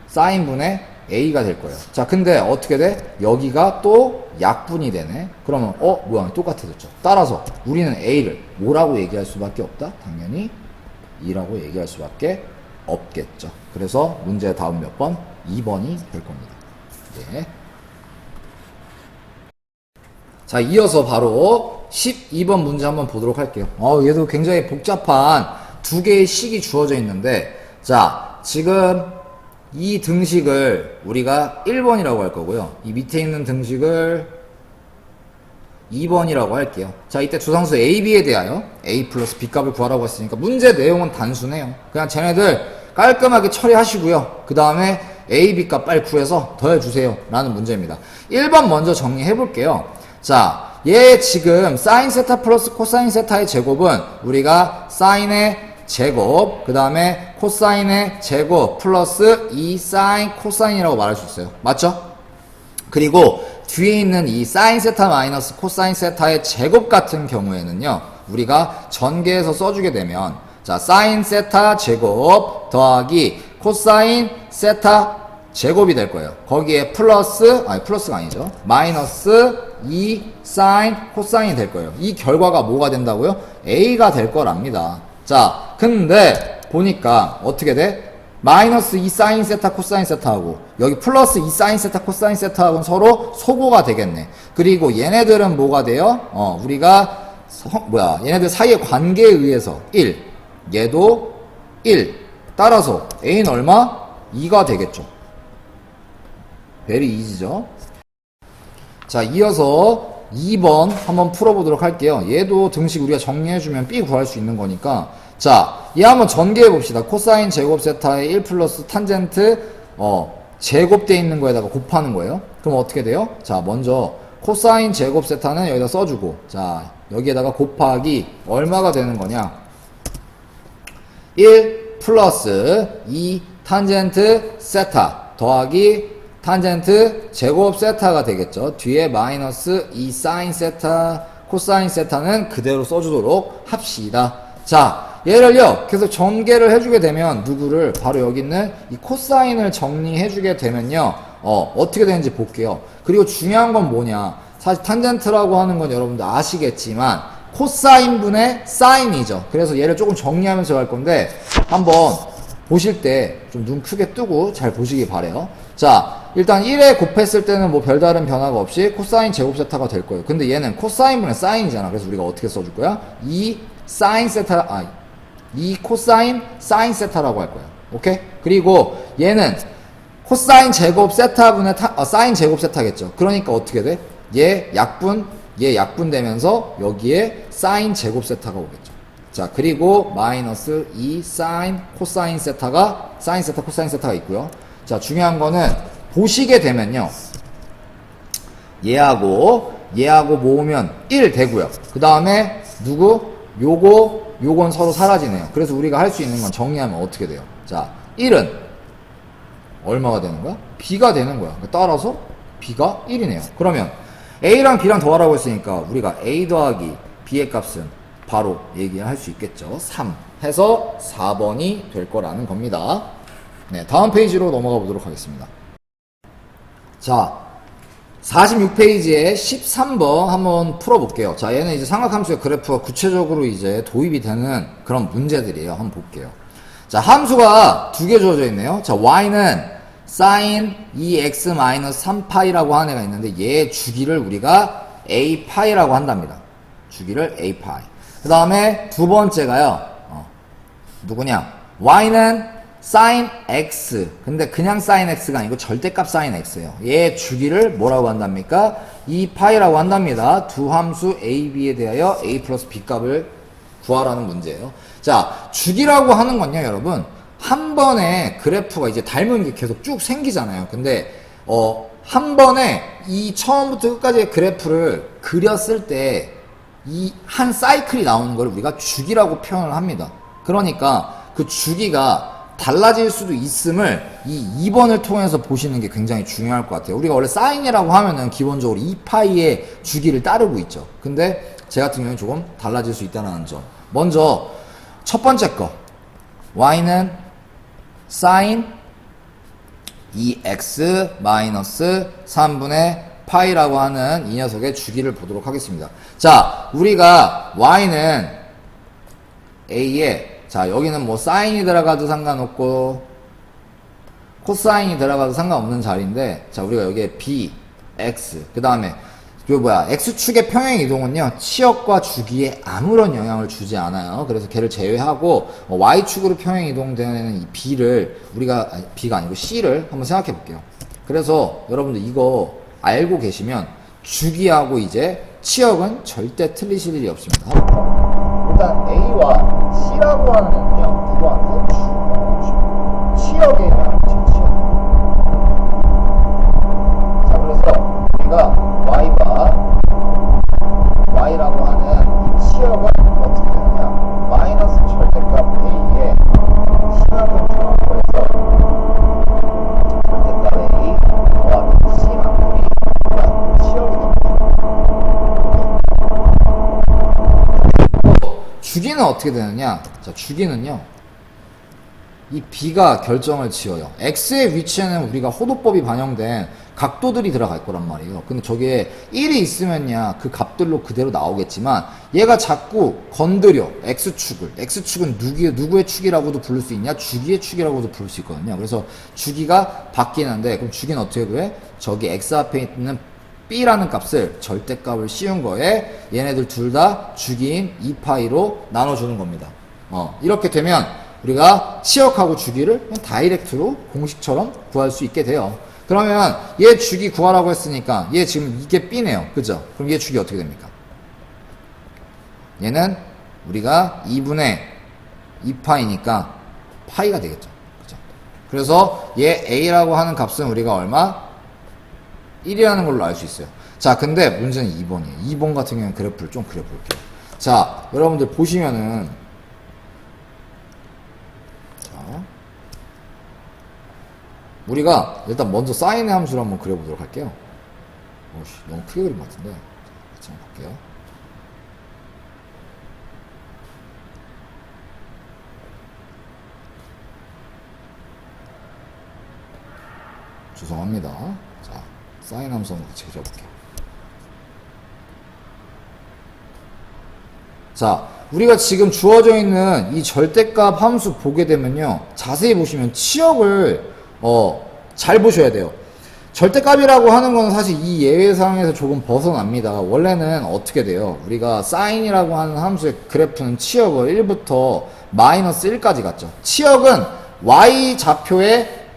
사인분의 a가 될 거예요. 자, 근데 어떻게 돼? 여기가 또 약분이 되네. 그러면 뭐야, 똑같아졌죠. 따라서 우리는 a를 뭐라고 얘기할 수밖에 없다? 당연히 2라고 얘기할 수밖에 없겠죠. 그래서 문제 다음 몇 번? 2번이 될 겁니다. 네. 자, 이어서 바로 12번 문제 한번 보도록 할게요. 얘도 굉장히 복잡한 두 개의 식이 주어져 있는데, 자, 지금 이 등식을 우리가 1번이라고 할 거고요. 이 밑에 있는 등식을 2번이라고 할게요. 자, 이때 두상수 A, B에 대하여 A 플러스 B 값을 구하라고 했으니까 문제 내용은 단순해요. 그냥 쟤네들 깔끔하게 처리하시고요. 그 다음에 A, B 값 빨리 구해서 더해주세요 라는 문제입니다. 1번 먼저 정리해 볼게요. 자, 얘 지금 사인 세타 플러스 코사인 세타의 제곱은 우리가 사인의 제곱, 그 다음에 코사인의 제곱 플러스 2 사인 코사인이라고 말할 수 있어요. 맞죠? 그리고 뒤에 있는 이 사인 세타 마이너스 코사인 세타의 제곱 같은 경우에는요, 우리가 전개해서 써주게 되면, 자, 사인 세타 제곱 더하기 코사인 세타 제곱이 될 거예요. 거기에 플러스가 아니죠. 마이너스 2 사인 코사인이 될 거예요. 이 결과가 뭐가 된다고요? A가 될 거랍니다. 자, 근데 보니까 어떻게 돼? 마이너스 2 사인 세타 코사인 세타하고 여기 플러스 2 사인 세타 코사인 세타하고는 서로 소고가 되겠네. 그리고 얘네들은 뭐가 돼요? 우리가 얘네들 사이의 관계에 의해서 1, 얘도 1. 따라서 A는 얼마? 2가 되겠죠. very easy죠. 자, 이어서 2번 한번 풀어보도록 할게요. 얘도 등식 우리가 정리해주면 B 구할 수 있는 거니까. 자, 얘 한번 전개해봅시다. 코사인 제곱 세타의 1 플러스 탄젠트 제곱되어 있는 거에다가 곱하는 거예요. 그럼 어떻게 돼요? 자, 먼저 코사인 제곱 세타는 여기다 써주고, 자, 여기에다가 곱하기 얼마가 되는 거냐? 1 플러스 2 탄젠트 세타 더하기 탄젠트 제곱 세타가 되겠죠. 뒤에 마이너스 2 사인 세타 코사인 세타는 그대로 써주도록 합시다. 자, 얘를요 계속 전개를 해주게 되면 누구를 바로 여기 있는 이 코사인을 정리해주게 되면요 어떻게 되는지 볼게요. 그리고 중요한 건 뭐냐, 사실 탄젠트라고 하는 건 여러분들 아시겠지만 코사인분의 사인이죠. 그래서 얘를 조금 정리하면서 할 건데 한번 보실 때 좀 눈 크게 뜨고 잘 보시기 바래요. 자, 일단 1에 곱했을 때는 뭐 별다른 변화가 없이 코사인 제곱 세타가 될 거예요. 근데 얘는 코사인분의 사인이잖아. 그래서 우리가 어떻게 써줄 거야? 2 사인 세타, 2 코사인 사인 세타라고 할 거야. 오케이? 그리고 얘는 코사인 제곱 세타분의 사인 제곱 세타겠죠. 그러니까 어떻게 돼? 얘 약분 되면서 여기에 사인 제곱 세타가 오겠죠. 자, 그리고 마이너스 2 사인 코사인 세타가 사인 세타 코사인 세타가 있고요. 자, 중요한 거는 보시게 되면요, 얘하고 모으면 1 되고요. 그 다음에 요건 서로 사라지네요. 그래서 우리가 할 수 있는 건 정리하면 어떻게 돼요? 자, 1은 얼마가 되는 거야? B가 되는 거야. 따라서 B가 1이네요. 그러면 A랑 B랑 더하라고 했으니까 우리가 A 더하기 B의 값은 바로 얘기할 수 있겠죠. 3 해서 4번이 될 거라는 겁니다. 네, 다음 페이지로 넘어가 보도록 하겠습니다. 자, 46페이지에 13번 한번 풀어볼게요. 자, 얘는 이제 삼각함수의 그래프가 구체적으로 이제 도입이 되는 그런 문제들이에요. 한번 볼게요. 자, 함수가 두 개 주어져 있네요. 자, y는 sin 2x-3파이라고 하는 애가 있는데 얘의 주기를 우리가 a파이라고 한답니다. 주기를 a파이. 그 다음에 두 번째가요, 누구냐? y는 sin x. 근데 그냥 sin x가 아니고 절대값 sin x예요. 얘 주기를 뭐라고 한답니까? 2파이라고 한답니다. 두 함수 a, b에 대하여 a 플러스 b 값을 구하라는 문제예요. 자, 주기라고 하는 건요, 여러분, 한 번에 그래프가 이제 닮은 게 계속 쭉 생기잖아요. 근데 한 번에 이 처음부터 끝까지의 그래프를 그렸을 때 이 한 사이클이 나오는 걸 우리가 주기라고 표현을 합니다. 그러니까 그 주기가 달라질 수도 있음을 이 2번을 통해서 보시는 게 굉장히 중요할 것 같아요. 우리가 원래 사인이라고 하면은 기본적으로 2파이의 주기를 따르고 있죠. 근데 제 같은 경우는 조금 달라질 수 있다는 점. 먼저 첫 번째 거, y는 sin 2x 마이너스 3분의 파이라고 하는 이 녀석의 주기를 보도록 하겠습니다. 자, 우리가 y는 a에, 자, 여기는 뭐 사인이 들어가도 상관없고 코사인이 들어가도 상관없는 자리인데, 자, 우리가 여기에 b, x, 그 다음에 x축의 평행 이동은요 치역과 주기에 아무런 영향을 주지 않아요. 그래서 걔를 제외하고 y축으로 평행 이동되는 이 b를 우리가, 아니, b가 아니고 c를 한번 생각해 볼게요. 그래서 여러분들 이거 알고 계시면 주기하고 이제 치역은 절대 틀리실 일이 없습니다. 일단 a와 c라고 하는 애는요 누구한테? 치역에 영향을 미쳐요. 치역. 자, 그래서 우리가 y라고 하는 이 치역은 어떻게 되느냐, 마이너스 절대값 a에 c만큼 더해서 절대값 a 더하기 c만큼이 치역이 됩니다. 주기는 어떻게 되느냐, 자, 주기는요 이 b가 결정을 지어요. x의 위치에는 우리가 호도법이 반영된 각도들이 들어갈 거란 말이에요. 근데 저기에 1이 있으면야 그 값들로 그대로 나오겠지만 얘가 자꾸 건드려 x축은 누구의 축이라고도 부를 수 있냐, 주기의 축이라고도 부를 수 있거든요. 그래서 주기가 바뀌는데, 그럼 주기는 어떻게 구해? 저기 x 앞에 있는 b라는 값을 절대값을 씌운 거에 얘네들 둘 다 주기인 2파이로 나눠주는 겁니다. 이렇게 되면 우리가 치역하고 주기를 그냥 다이렉트로 공식처럼 구할 수 있게 돼요. 그러면 얘 주기 구하라고 했으니까 얘 지금 이게 b네요. 그죠? 그럼 얘 주기 어떻게 됩니까? 얘는 우리가 2분의 2파이니까 파이가 되겠죠. 그죠? 그래서 얘 a라고 하는 값은 우리가 얼마? 1이라는 걸로 알 수 있어요. 자, 근데 문제는 2번이에요. 2번 같은 경우는 그래프를 좀 그려볼게요. 자, 여러분들 보시면은, 우리가 일단 먼저 사인의 함수를 한번 그려보도록 할게요. 너무 크게 그린 것 같은데. 같이 한번 볼게요. 죄송합니다. 자, 사인 함수 한번 같이 그려볼게요. 자, 우리가 지금 주어져 있는 이 절대값 함수 보게 되면요, 자세히 보시면 치역을 잘 보셔야 돼요. 절대값이라고 하는 건 사실 이 예외상에서 조금 벗어납니다. 원래는 어떻게 돼요? 우리가 사인이라고 하는 함수의 그래프는 치역을 1부터 마이너스 1까지 갔죠. 치역은 y축의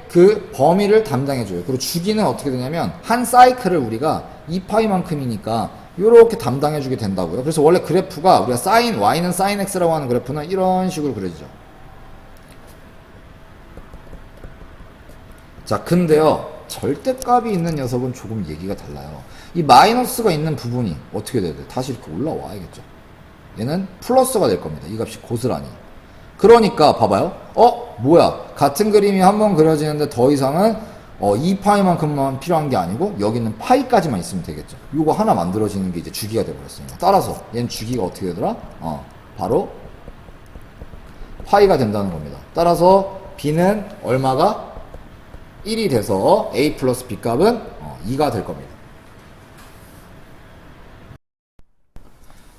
그 범위를 담당해줘요. 그리고 주기는 어떻게 되냐면 한 사이클을 우리가 2파이만큼이니까 이렇게 담당해주게 된다고요. 그래서 원래 그래프가 우리가 사인 y는 사인 x라고 하는 그래프는 이런 식으로 그려지죠. 자, 근데요 절대값이 있는 녀석은 조금 얘기가 달라요. 이 마이너스가 있는 부분이 어떻게 돼야 돼? 다시 이렇게 올라와야겠죠. 얘는 플러스가 될 겁니다. 이 값이 고스란히. 그러니까 봐봐요. 뭐야, 같은 그림이 한번 그려지는데 더 이상은 2파이만큼만 필요한 게 아니고 여기는 파이까지만 있으면 되겠죠. 요거 하나 만들어지는 게 이제 주기가 돼버렸습니다. 따라서 얘는 주기가 어떻게 되더라? 바로 파이가 된다는 겁니다. 따라서 b는 얼마가? 1이 돼서 a 플러스 b 값은 2가 될 겁니다.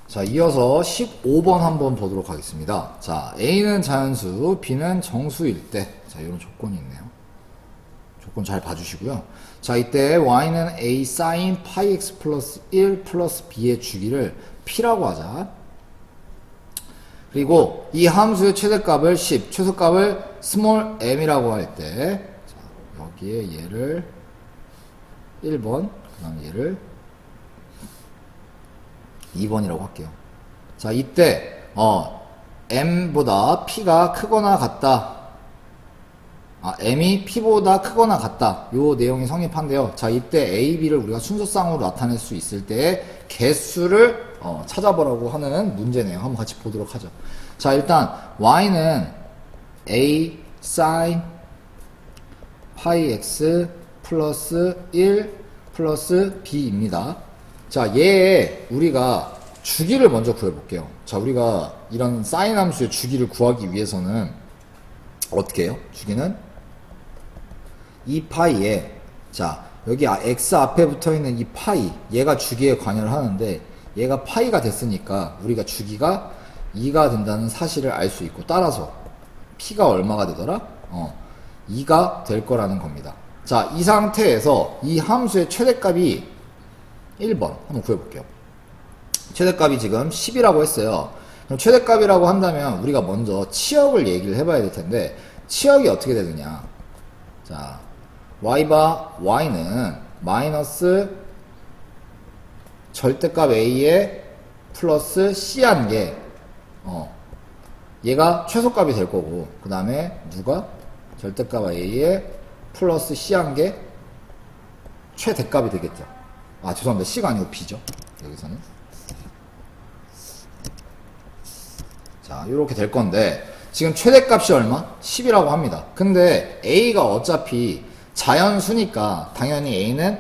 자, 이어서 15번 한번 보도록 하겠습니다. 자, a는 자연수, b는 정수일 때, 자, 이런 조건이 있네요. 조건 잘 봐주시고요. 자, 이때 y는 a sin 파이 x 플러스 1 플러스 b의 주기를 p라고 하자. 그리고 이 함수의 최대값을 10, 최소값을 스몰 m이라고 할 때, 여기에 얘를 1번, 그 다음 얘를 2번이라고 할게요. 자, 이때 m보다 p가 크거나 같다. m이 p보다 크거나 같다. 요 내용이 성립한데요. 자, 이때 a, b를 우리가 순서쌍으로 나타낼 수 있을 때의 개수를 찾아보라고 하는 문제네요. 한번 같이 보도록 하죠. 자, 일단 y는 a sin 파이 x 플러스 1 플러스 b입니다. 자, 얘의 우리가 주기를 먼저 구해볼게요. 자, 우리가 이런 사인 함수의 주기를 구하기 위해서는 어떻게 해요? 주기는 2파이에, 자, 여기 x 앞에 붙어있는 이 파이, 얘가 주기에 관여를 하는데 얘가 파이가 됐으니까 우리가 주기가 2가 된다는 사실을 알 수 있고, 따라서 p가 얼마가 되더라? 2가 될 거라는 겁니다. 자, 이 상태에서 이 함수의 최대값이 1번 한번 구해볼게요. 최대값이 지금 10이라고 했어요. 그럼 최대값이라고 한다면 우리가 먼저 치역을 얘기를 해봐야 될 텐데, 치역이 어떻게 되느냐. 자, y는 마이너스 절대값 a에 플러스 c한 게, 얘가 최소값이 될 거고, 그 다음에 누가 절대값 a에 플러스 c한 게 최대값이 되겠죠. 아, 죄송합니다. c가 아니고 b죠. 여기서는. 자, 이렇게 될 건데, 지금 최대값이 얼마? 10이라고 합니다. 근데 a가 어차피 자연수니까 당연히 a는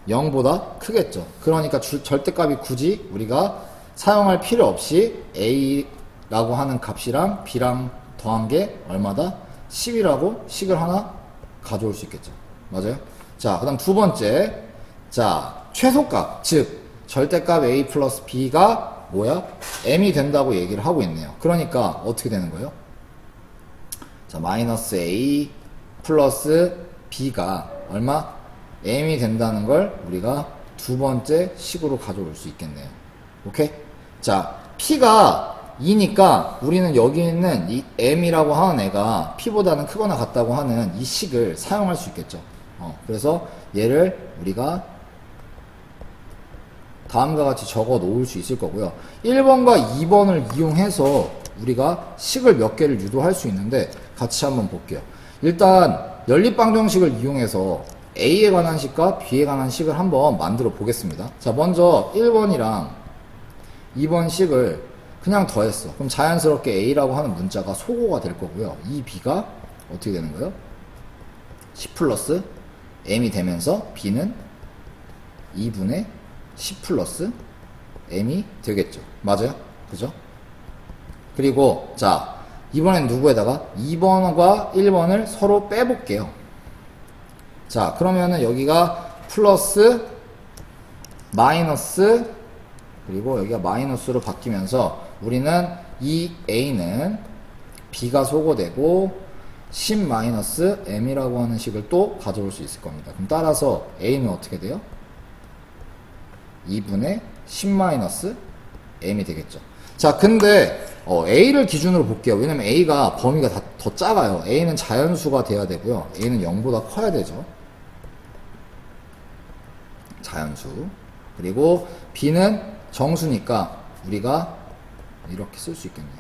0보다 크겠죠. 그러니까 절대값이 굳이 우리가 사용할 필요 없이 a라고 하는 값이랑 b랑 더한 게 얼마다? 10이라고 식을 하나 가져올 수 있겠죠. 맞아요? 자, 그 다음 두 번째. 자, 최소값, 즉 절대값 a 플러스 b가 뭐야? m이 된다고 얘기를 하고 있네요. 그러니까 어떻게 되는 거예요? 자, 마이너스 a 플러스 b가 얼마? m이 된다는 걸 우리가 두 번째 식으로 가져올 수 있겠네요. 오케이? 자, p가 2니까 우리는 여기 있는 이 m이라고 하는 애가 p보다는 크거나 같다고 하는 이 식을 사용할 수 있겠죠. 그래서 얘를 우리가 다음과 같이 적어 놓을 수 있을 거고요. 1번과 2번을 이용해서 우리가 식을 몇 개를 유도할 수 있는데 같이 한번 볼게요. 일단 연립방정식을 이용해서 A에 관한 식과 B에 관한 식을 한번 만들어 보겠습니다. 자, 먼저 1번이랑 2번 식을 그냥 더했어. 그럼 자연스럽게 A라고 하는 문자가 소거가 될 거고요. 이 B가 어떻게 되는 거예요? 10 플러스 M이 되면서 B는 2분의 10 플러스 m이 되겠죠. 맞아요? 그죠? 그리고 자, 이번엔 누구에다가 2번과 1번을 서로 빼볼게요. 자, 그러면은 여기가 플러스 마이너스, 그리고 여기가 마이너스로 바뀌면서 우리는 이 a는 b가 소거되고 10 마이너스 m이라고 하는 식을 또 가져올 수 있을 겁니다. 그럼 따라서 a는 어떻게 돼요? 2분의 10-m이 되겠죠. 자, 근데 a를 기준으로 볼게요. 왜냐면 a가 범위가 더 작아요. a는 자연수가 돼야 되고요. a는 0보다 커야 되죠. 자연수. 그리고 b는 정수니까 우리가 이렇게 쓸 수 있겠네요.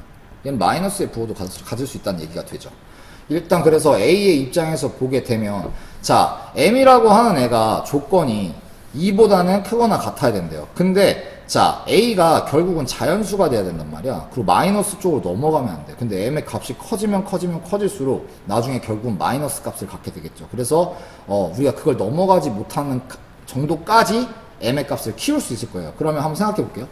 얘는 마이너스의 부호도 가질 수 있다는 얘기가 되죠. 일단 그래서 a의 입장에서 보게 되면, 자, m이라고 하는 애가 조건이 2보다는 크거나 같아야 된대요. 근데 자, a가 결국은 자연수가 돼야 된단 말이야. 그리고 마이너스 쪽으로 넘어가면 안 돼. 근데 m의 값이 커지면 커질수록 나중에 결국은 마이너스 값을 갖게 되겠죠. 그래서 우리가 그걸 넘어가지 못하는 정도까지 m의 값을 키울 수 있을 거예요. 그러면 한번 생각해 볼게요.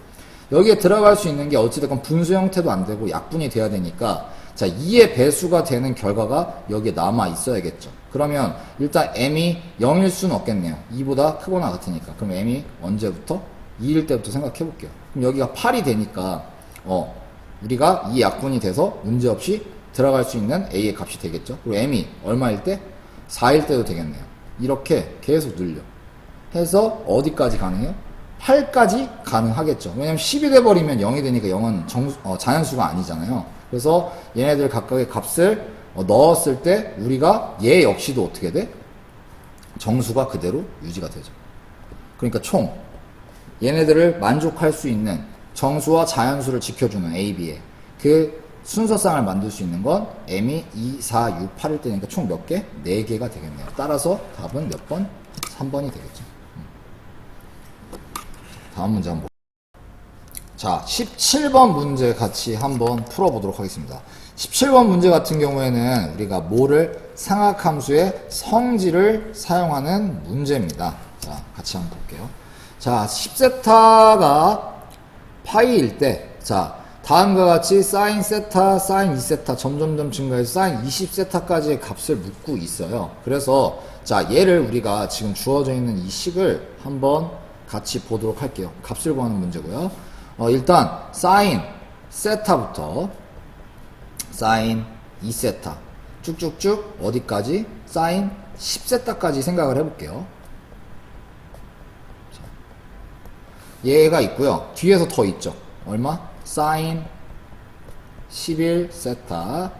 여기에 들어갈 수 있는 게 어찌됐건 분수 형태도 안 되고 약분이 돼야 되니까, 자, 2의 배수가 되는 결과가 여기에 남아 있어야겠죠. 그러면 일단 m이 0일 수는 없겠네요. 2보다 크거나 같으니까. 그럼 m이 언제부터? 2일 때부터 생각해 볼게요. 그럼 여기가 8이 되니까 우리가 이 약분이 돼서 문제없이 들어갈 수 있는 a의 값이 되겠죠. 그리고 m이 얼마일 때? 4일 때도 되겠네요. 이렇게 계속 늘려 해서 어디까지 가능해요? 8까지 가능하겠죠. 왜냐면 10이 돼버리면 0이 되니까 0은 자연수가 아니잖아요. 그래서 얘네들 각각의 값을 넣었을 때 우리가 얘 역시도 어떻게 돼? 정수가 그대로 유지가 되죠. 그러니까 총 얘네들을 만족할 수 있는 정수와 자연수를 지켜주는 A, B의 그 순서상을 만들 수 있는 건 m이 2, 4, 6, 8일 때니까 총 몇 개? 4개가 되겠네요. 따라서 답은 몇 번? 3번이 되겠죠. 다음 문제 한번 볼게요. 자, 17번 문제 같이 한번 풀어보도록 하겠습니다. 17번 문제 같은 경우에는 우리가 뭐를 상악함수의 성질을 사용하는 문제입니다. 자, 같이 한번 볼게요. 자, 10세타가 파이일 때, 자, 다음과 같이 사인 세타, 사인 2세타 점점점 증가해서 사인 20세타까지의 값을 묻고 있어요. 그래서 자, 얘를 우리가 지금 주어져 있는 이 식을 한번 같이 보도록 할게요. 값을 구하는 문제고요. 일단 사인 세타부터 사인 2세타 쭉쭉쭉 어디까지? 사인 10세타까지 생각을 해볼게요. 자, 얘가 있고요. 뒤에서 더 있죠. 얼마? 사인 11세타,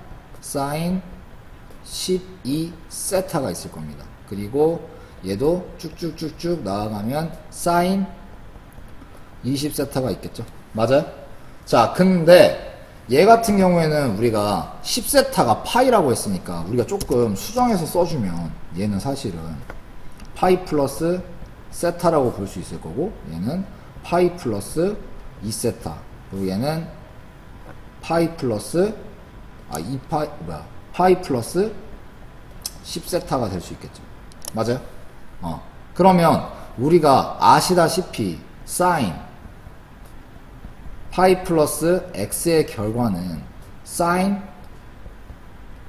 사인 12세타가 있을 겁니다. 그리고 얘도 쭉쭉쭉쭉 나아가면 사인 20세타가 있겠죠. 맞아요? 자, 근데 얘 같은 경우에는 우리가 10세타가 파이라고 했으니까 우리가 조금 수정해서 써주면 얘는 사실은 파이 플러스 세타라고 볼 수 있을 거고, 얘는 파이 플러스 2세타, 그리고 얘는 파이 플러스 파이 플러스 10세타가 될 수 있겠죠. 맞아요? 그러면 우리가 아시다시피 사인 파이 플러스 x의 결과는 사인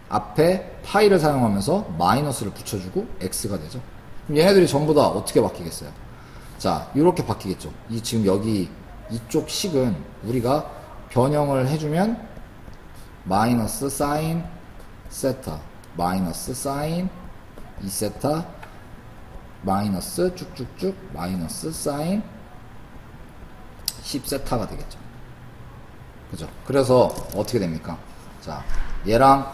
앞에 파이를 사용하면서 마이너스를 붙여주고 x가 되죠. 그럼 얘네들이 전부 다 어떻게 바뀌겠어요? 자, 이렇게 바뀌겠죠. 지금 여기 이쪽 식은 우리가 변형을 해주면 마이너스 사인 세타, 마이너스 사인 2세타, 마이너스 쭉쭉쭉 마이너스 사인 10세타가 되겠죠. 그죠? 그래서 어떻게 됩니까? 자, 얘랑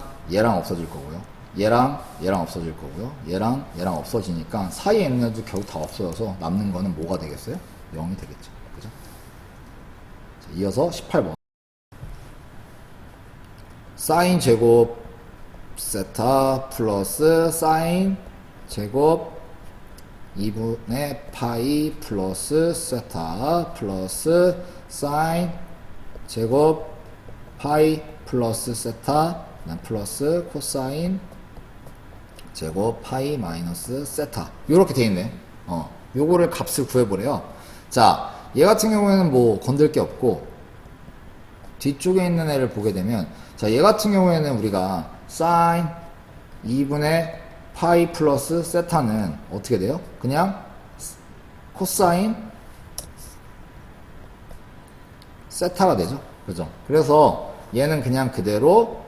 없어질 거고요. 얘랑 없어질 거고요. 얘랑 없어지니까 사이에 있는 애도 결국 다 없어져서 남는 거는 뭐가 되겠어요? 0이 되겠죠. 그죠? 자, 이어서 18번. 사인 제곱 세타 플러스 사인 제곱 2분의 파이 플러스 세타 플러스 사인 제곱 파이 플러스 세타 플러스 코사인 제곱 파이 마이너스 세타, 요렇게 돼 있네. 요거를 값을 구해보래요. 자, 얘 같은 경우에는 뭐 건들 게 없고 뒤쪽에 있는 애를 보게 되면, 자, 얘 같은 경우에는 우리가 사인 2분의 파이 플러스 세타는 어떻게 돼요? 그냥 코사인 세타가 되죠. 그죠? 그래서 얘는 그냥 그대로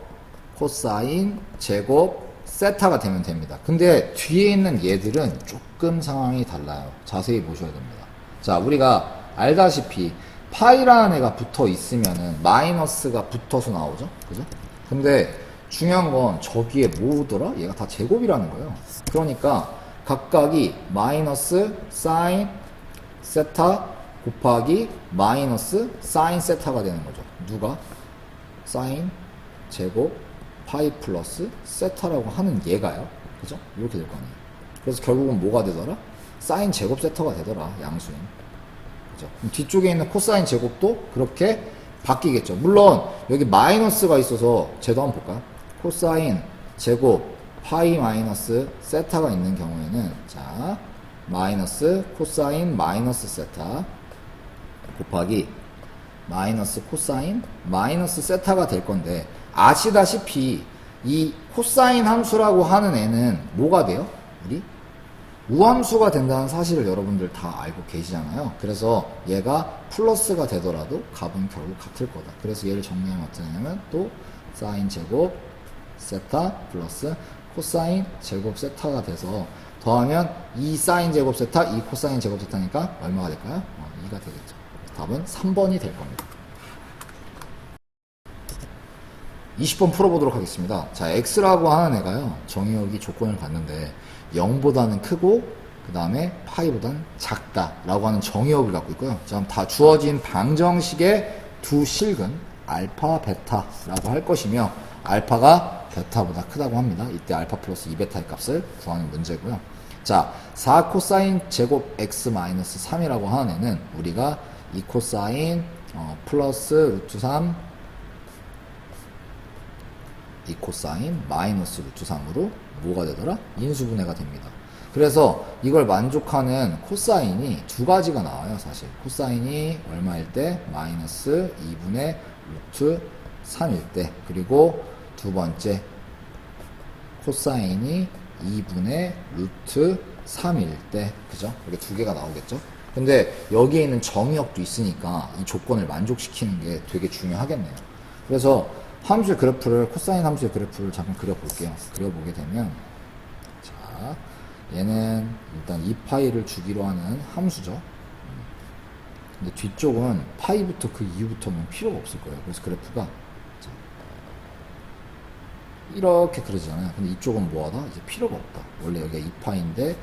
코사인 제곱 세타가 되면 됩니다. 근데 뒤에 있는 얘들은 조금 상황이 달라요. 자세히 보셔야 됩니다. 자, 우리가 알다시피 파이라는 애가 붙어 있으면은 마이너스가 붙어서 나오죠. 그죠? 근데 중요한 건 저기에 뭐더라? 얘가 다 제곱이라는 거예요. 그러니까 각각이 마이너스 사인 세타 곱하기 마이너스 사인 세타가 되는 거죠. 누가? 사인 제곱 파이 플러스 세타라고 하는 얘가요. 그죠? 이렇게 될 거 아니에요. 그래서 결국은 뭐가 되더라? 사인 제곱 세타가 되더라. 양수인. 그죠? 그럼 뒤쪽에 있는 코사인 제곱도 그렇게 바뀌겠죠. 물론 여기 마이너스가 있어서 쟤도 한번 볼까요? 코사인 제곱 파이 마이너스 세타가 있는 경우에는, 자, 마이너스 코사인 마이너스 세타 곱하기 마이너스 코사인 마이너스 세타가 될 건데, 아시다시피 이 코사인 함수라고 하는 애는 뭐가 돼요? 우리 우함수가 된다는 사실을 여러분들 다 알고 계시잖아요. 그래서 얘가 플러스가 되더라도 값은 결국 같을 거다. 그래서 얘를 정리하면 어떻게 되냐면 또 사인 제곱 세타 플러스 코사인 제곱 세타가 돼서 더하면 이 사인 제곱 세타, 이 코사인 제곱 세타니까 얼마가 될까요? 2가 되겠죠. 답은 3번이 될 겁니다. 20번 풀어보도록 하겠습니다. 자, x라고 하는 애가요, 정의역이 조건을 갖는데 0보다는 크고 그 다음에 파이보다는 작다 라고 하는 정의역을 갖고 있고요. 자, 다 주어진 방정식의 두 실근 알파 베타라고 할 것이며, 알파가 베타보다 크다고 합니다. 이때 알파 플러스 2베타의 값을 구하는 문제고요. 자, 4 코사인 제곱 x 마이너스 3이라고 하는 애는 우리가 2 코사인 플러스 루트 3 이 코사인 마이너스 루트 3으로 뭐가 되더라? 인수분해가 됩니다. 그래서 이걸 만족하는 코사인이 두 가지가 나와요, 사실. 코사인이 얼마일 때? 마이너스 2분의 루트 3일 때. 그리고 두 번째, 코사인이 2분의 루트 3일 때. 그죠? 이렇게 두 개가 나오겠죠? 근데 여기에 있는 정의역도 있으니까 이 조건을 만족시키는 게 되게 중요하겠네요. 그래서 함수의 그래프를, 코사인 함수의 그래프를 잠깐 그려볼게요. 그려보게 되면, 자, 얘는 일단 2파이를 주기로 하는 함수죠. 근데 뒤쪽은 파이부터 그 이후부터는 필요가 없을 거예요. 그래서 그래프가 자, 이렇게 그려지잖아요. 근데 이쪽은 뭐하다? 이제 필요가 없다. 원래 여기가 2파이인데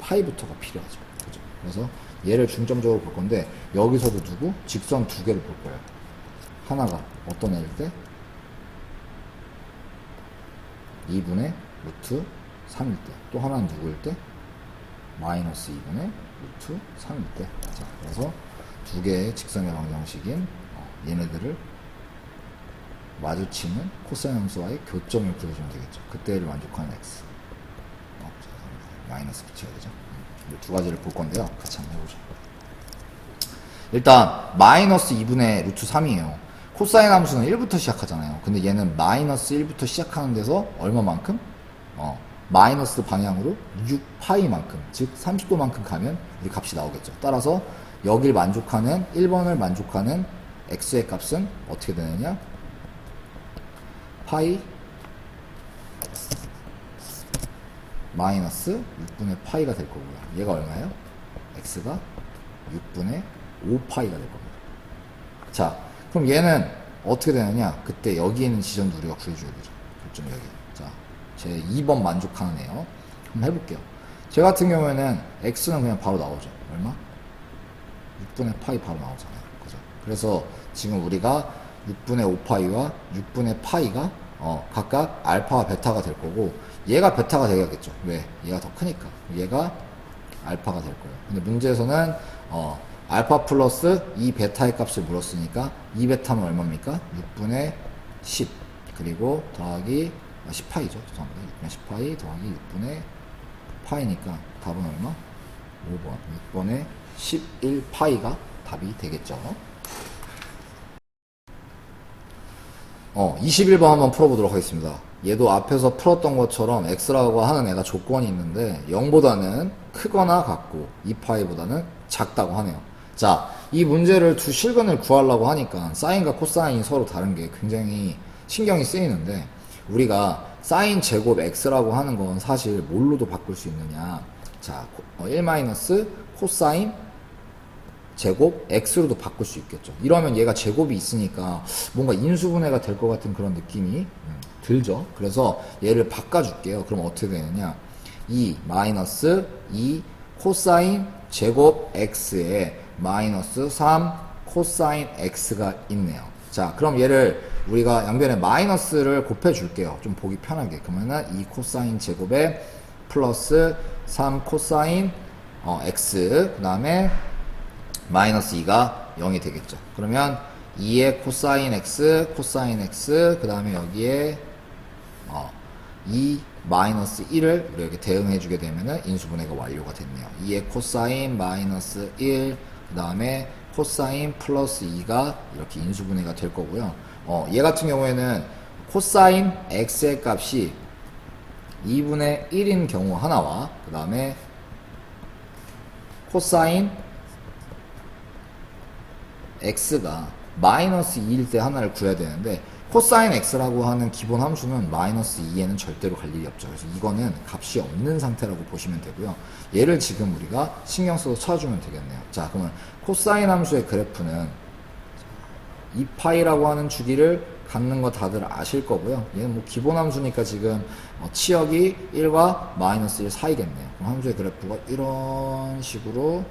파이부터가 필요하죠. 그죠? 그래서 얘를 중점적으로 볼 건데 여기서도 누구? 직선 두 개를 볼 거예요. 하나가 어떤 애일 때? 2분의 루트 3일 때. 또 하나는 누구일 때? 마이너스 2분의 루트 3일 때. 자, 그래서 두 개의 직선의 방정식인 얘네들을 마주치는 코사인 함수와의 교점을 그려주면 되겠죠. 그때를 만족하는 x. 마이너스 붙여야 되죠. 두 가지를 볼 건데요. 같이 한번 해보죠. 일단 마이너스 2분의 루트 3이에요. 코사인 함수는 1부터 시작하잖아요. 근데 얘는 마이너스 1부터 시작하는 데서 얼마만큼? 마이너스 방향으로 6파이만큼, 즉 30도만큼 가면 우리 값이 나오겠죠. 따라서 여길 만족하는 1번을 만족하는 x의 값은 어떻게 되느냐? 파이 마이너스 6분의 파이가 될 거고요. 얘가 얼마예요? x가 6분의 5파이가 될 겁니다. 자, 그럼 얘는 어떻게 되느냐? 그때 여기 있는 지점도 우리가 구해줘야 되죠. 교점 여기. 자, 제 2번 만족하는 애요. 한번 해볼게요. 제 같은 경우에는 x는 그냥 바로 나오죠. 얼마? 6분의 파이 바로 나오잖아요. 그죠? 그래서 지금 우리가 6분의 5파이와 6분의 파이가 각각 알파와 베타가 될 거고 얘가 베타가 되겠죠. 왜? 얘가 더 크니까. 얘가 알파가 될 거예요. 근데 문제에서는 알파 플러스 이 베타의 값을 물었으니까 이 베타는 얼마입니까? 6분의 10 그리고 더하기 10파이죠. 죄송합니다. 6분의 10파이 더하기 6분의 파이니까 답은 얼마? 5번. 6번의 11파이가 답이 되겠죠. 21번 한번 풀어보도록 하겠습니다. 얘도 앞에서 풀었던 것처럼 x라고 하는 애가 조건이 있는데 0보다는 크거나 같고 2파이보다는 작다고 하네요. 자, 이 문제를 두 실근을 구하려고 하니까 사인과 코사인이 서로 다른 게 굉장히 신경이 쓰이는데 우리가 사인 제곱 x라고 하는 건 사실 뭘로도 바꿀 수 있느냐. 자, 1 코사인 제곱 x로도 바꿀 수 있겠죠. 이러면 얘가 제곱이 있으니까 뭔가 인수분해가 될 것 같은 그런 느낌이 들죠. 그래서 얘를 바꿔줄게요. 그럼 어떻게 되느냐. 2 코사인 제곱 x에 마이너스 3 코사인 x가 있네요. 자, 그럼 얘를 우리가 양변에 마이너스를 곱해줄게요. 좀 보기 편하게. 그러면은 2 코사인 제곱에 플러스 3 코사인 x 그 다음에 마이너스 2가 0이 되겠죠. 그러면 2의 코사인 x 그 다음에 여기에 2 마이너스 1을 우리에게 대응해 주게 되면은 인수분해가 완료가 됐네요. 2의 코사인 마이너스 1 그 다음에 코사인 플러스 2가 이렇게 인수분해가 될 거고요. 얘 같은 경우에는 코사인 x의 값이 2분의 1인 경우 하나와 그 다음에 코사인 x가 마이너스 2일 때 하나를 구해야 되는데 코사인 x라고 하는 기본 함수는 마이너스 2에는 절대로 갈 일이 없죠. 그래서 이거는 값이 없는 상태라고 보시면 되고요. 얘를 지금 우리가 신경 써서 찾아주면 되겠네요. 자, 그러면 코사인 함수의 그래프는 2파이라고 하는 주기를 갖는 거 다들 아실 거고요. 얘는 뭐 기본 함수니까 지금 치역이 1과 마이너스 1 사이겠네요. 그럼 함수의 그래프가 이런 식으로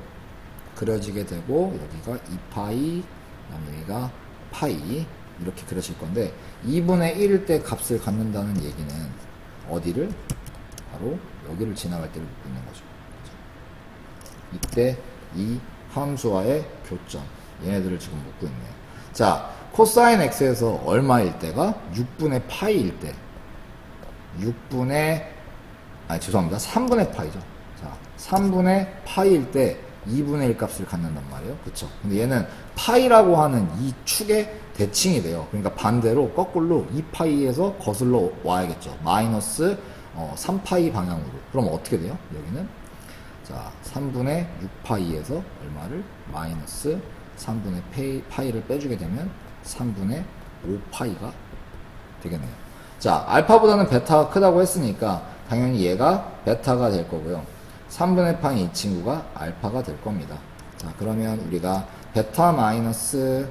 그려지게 되고 여기가 2파이 그다음에 여기가 파이 이렇게 그려질 건데 2분의 1일 때 값을 갖는다는 얘기는 어디를? 바로 여기를 지나갈 때를 묻고 있는 거죠. 이때 이 함수와의 교점 얘네들을 지금 묻고 있네요. 자, 코사인 x에서 얼마일 때가 6분의 파이일 때 6분의, 아니, 죄송합니다. 3분의 파이죠. 자, 3분의 파이일 때 2분의 1 값을 갖는단 말이에요. 그쵸? 근데 얘는 파이라고 하는 이 축의 대칭이 돼요. 그러니까 반대로, 거꾸로 2파이에서 거슬러 와야겠죠. 마이너스 3파이 방향으로. 그럼 어떻게 돼요? 여기는? 자, 3분의 6파이에서 얼마를? 마이너스 3분의 파이를 빼주게 되면 3분의 5파이가 되겠네요. 자, 알파보다는 베타가 크다고 했으니까 당연히 얘가 베타가 될 거고요. 3분의 파이 이 친구가 알파가 될 겁니다. 자, 그러면 우리가 베타 마이너스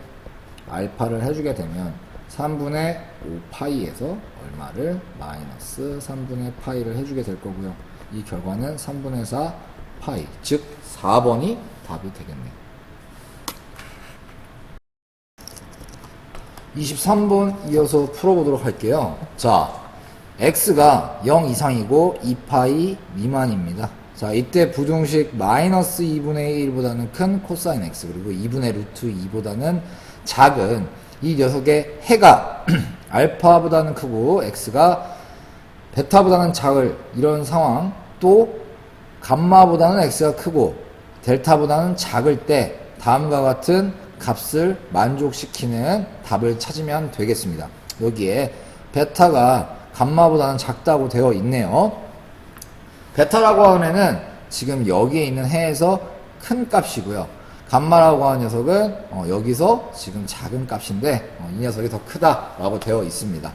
알파를 해주게 되면 3분의 5파이에서 얼마를? 마이너스 3분의 파이를 해주게 될 거고요. 이 결과는 3분의 4 파이, 즉 4번이 답이 되겠네요. 23번 이어서 풀어보도록 할게요. 자, x가 0 이상이고 2파이 미만입니다. 자, 이때 부등식 마이너스 2분의 1보다는 큰 코사인 x, 그리고 2분의 루트 2보다는 작은 이 녀석의 해가 알파보다는 크고 x가 베타보다는 작을 이런 상황, 또 감마보다는 x가 크고 델타보다는 작을 때 다음과 같은 값을 만족시키는 답을 찾으면 되겠습니다. 여기에 베타가 감마보다는 작다고 되어 있네요. 베타라고 하는 애는 지금 여기에 있는 해에서 큰 값이고요. 감마라고 하는 녀석은 여기서 지금 작은 값인데 이 녀석이 더 크다라고 되어 있습니다.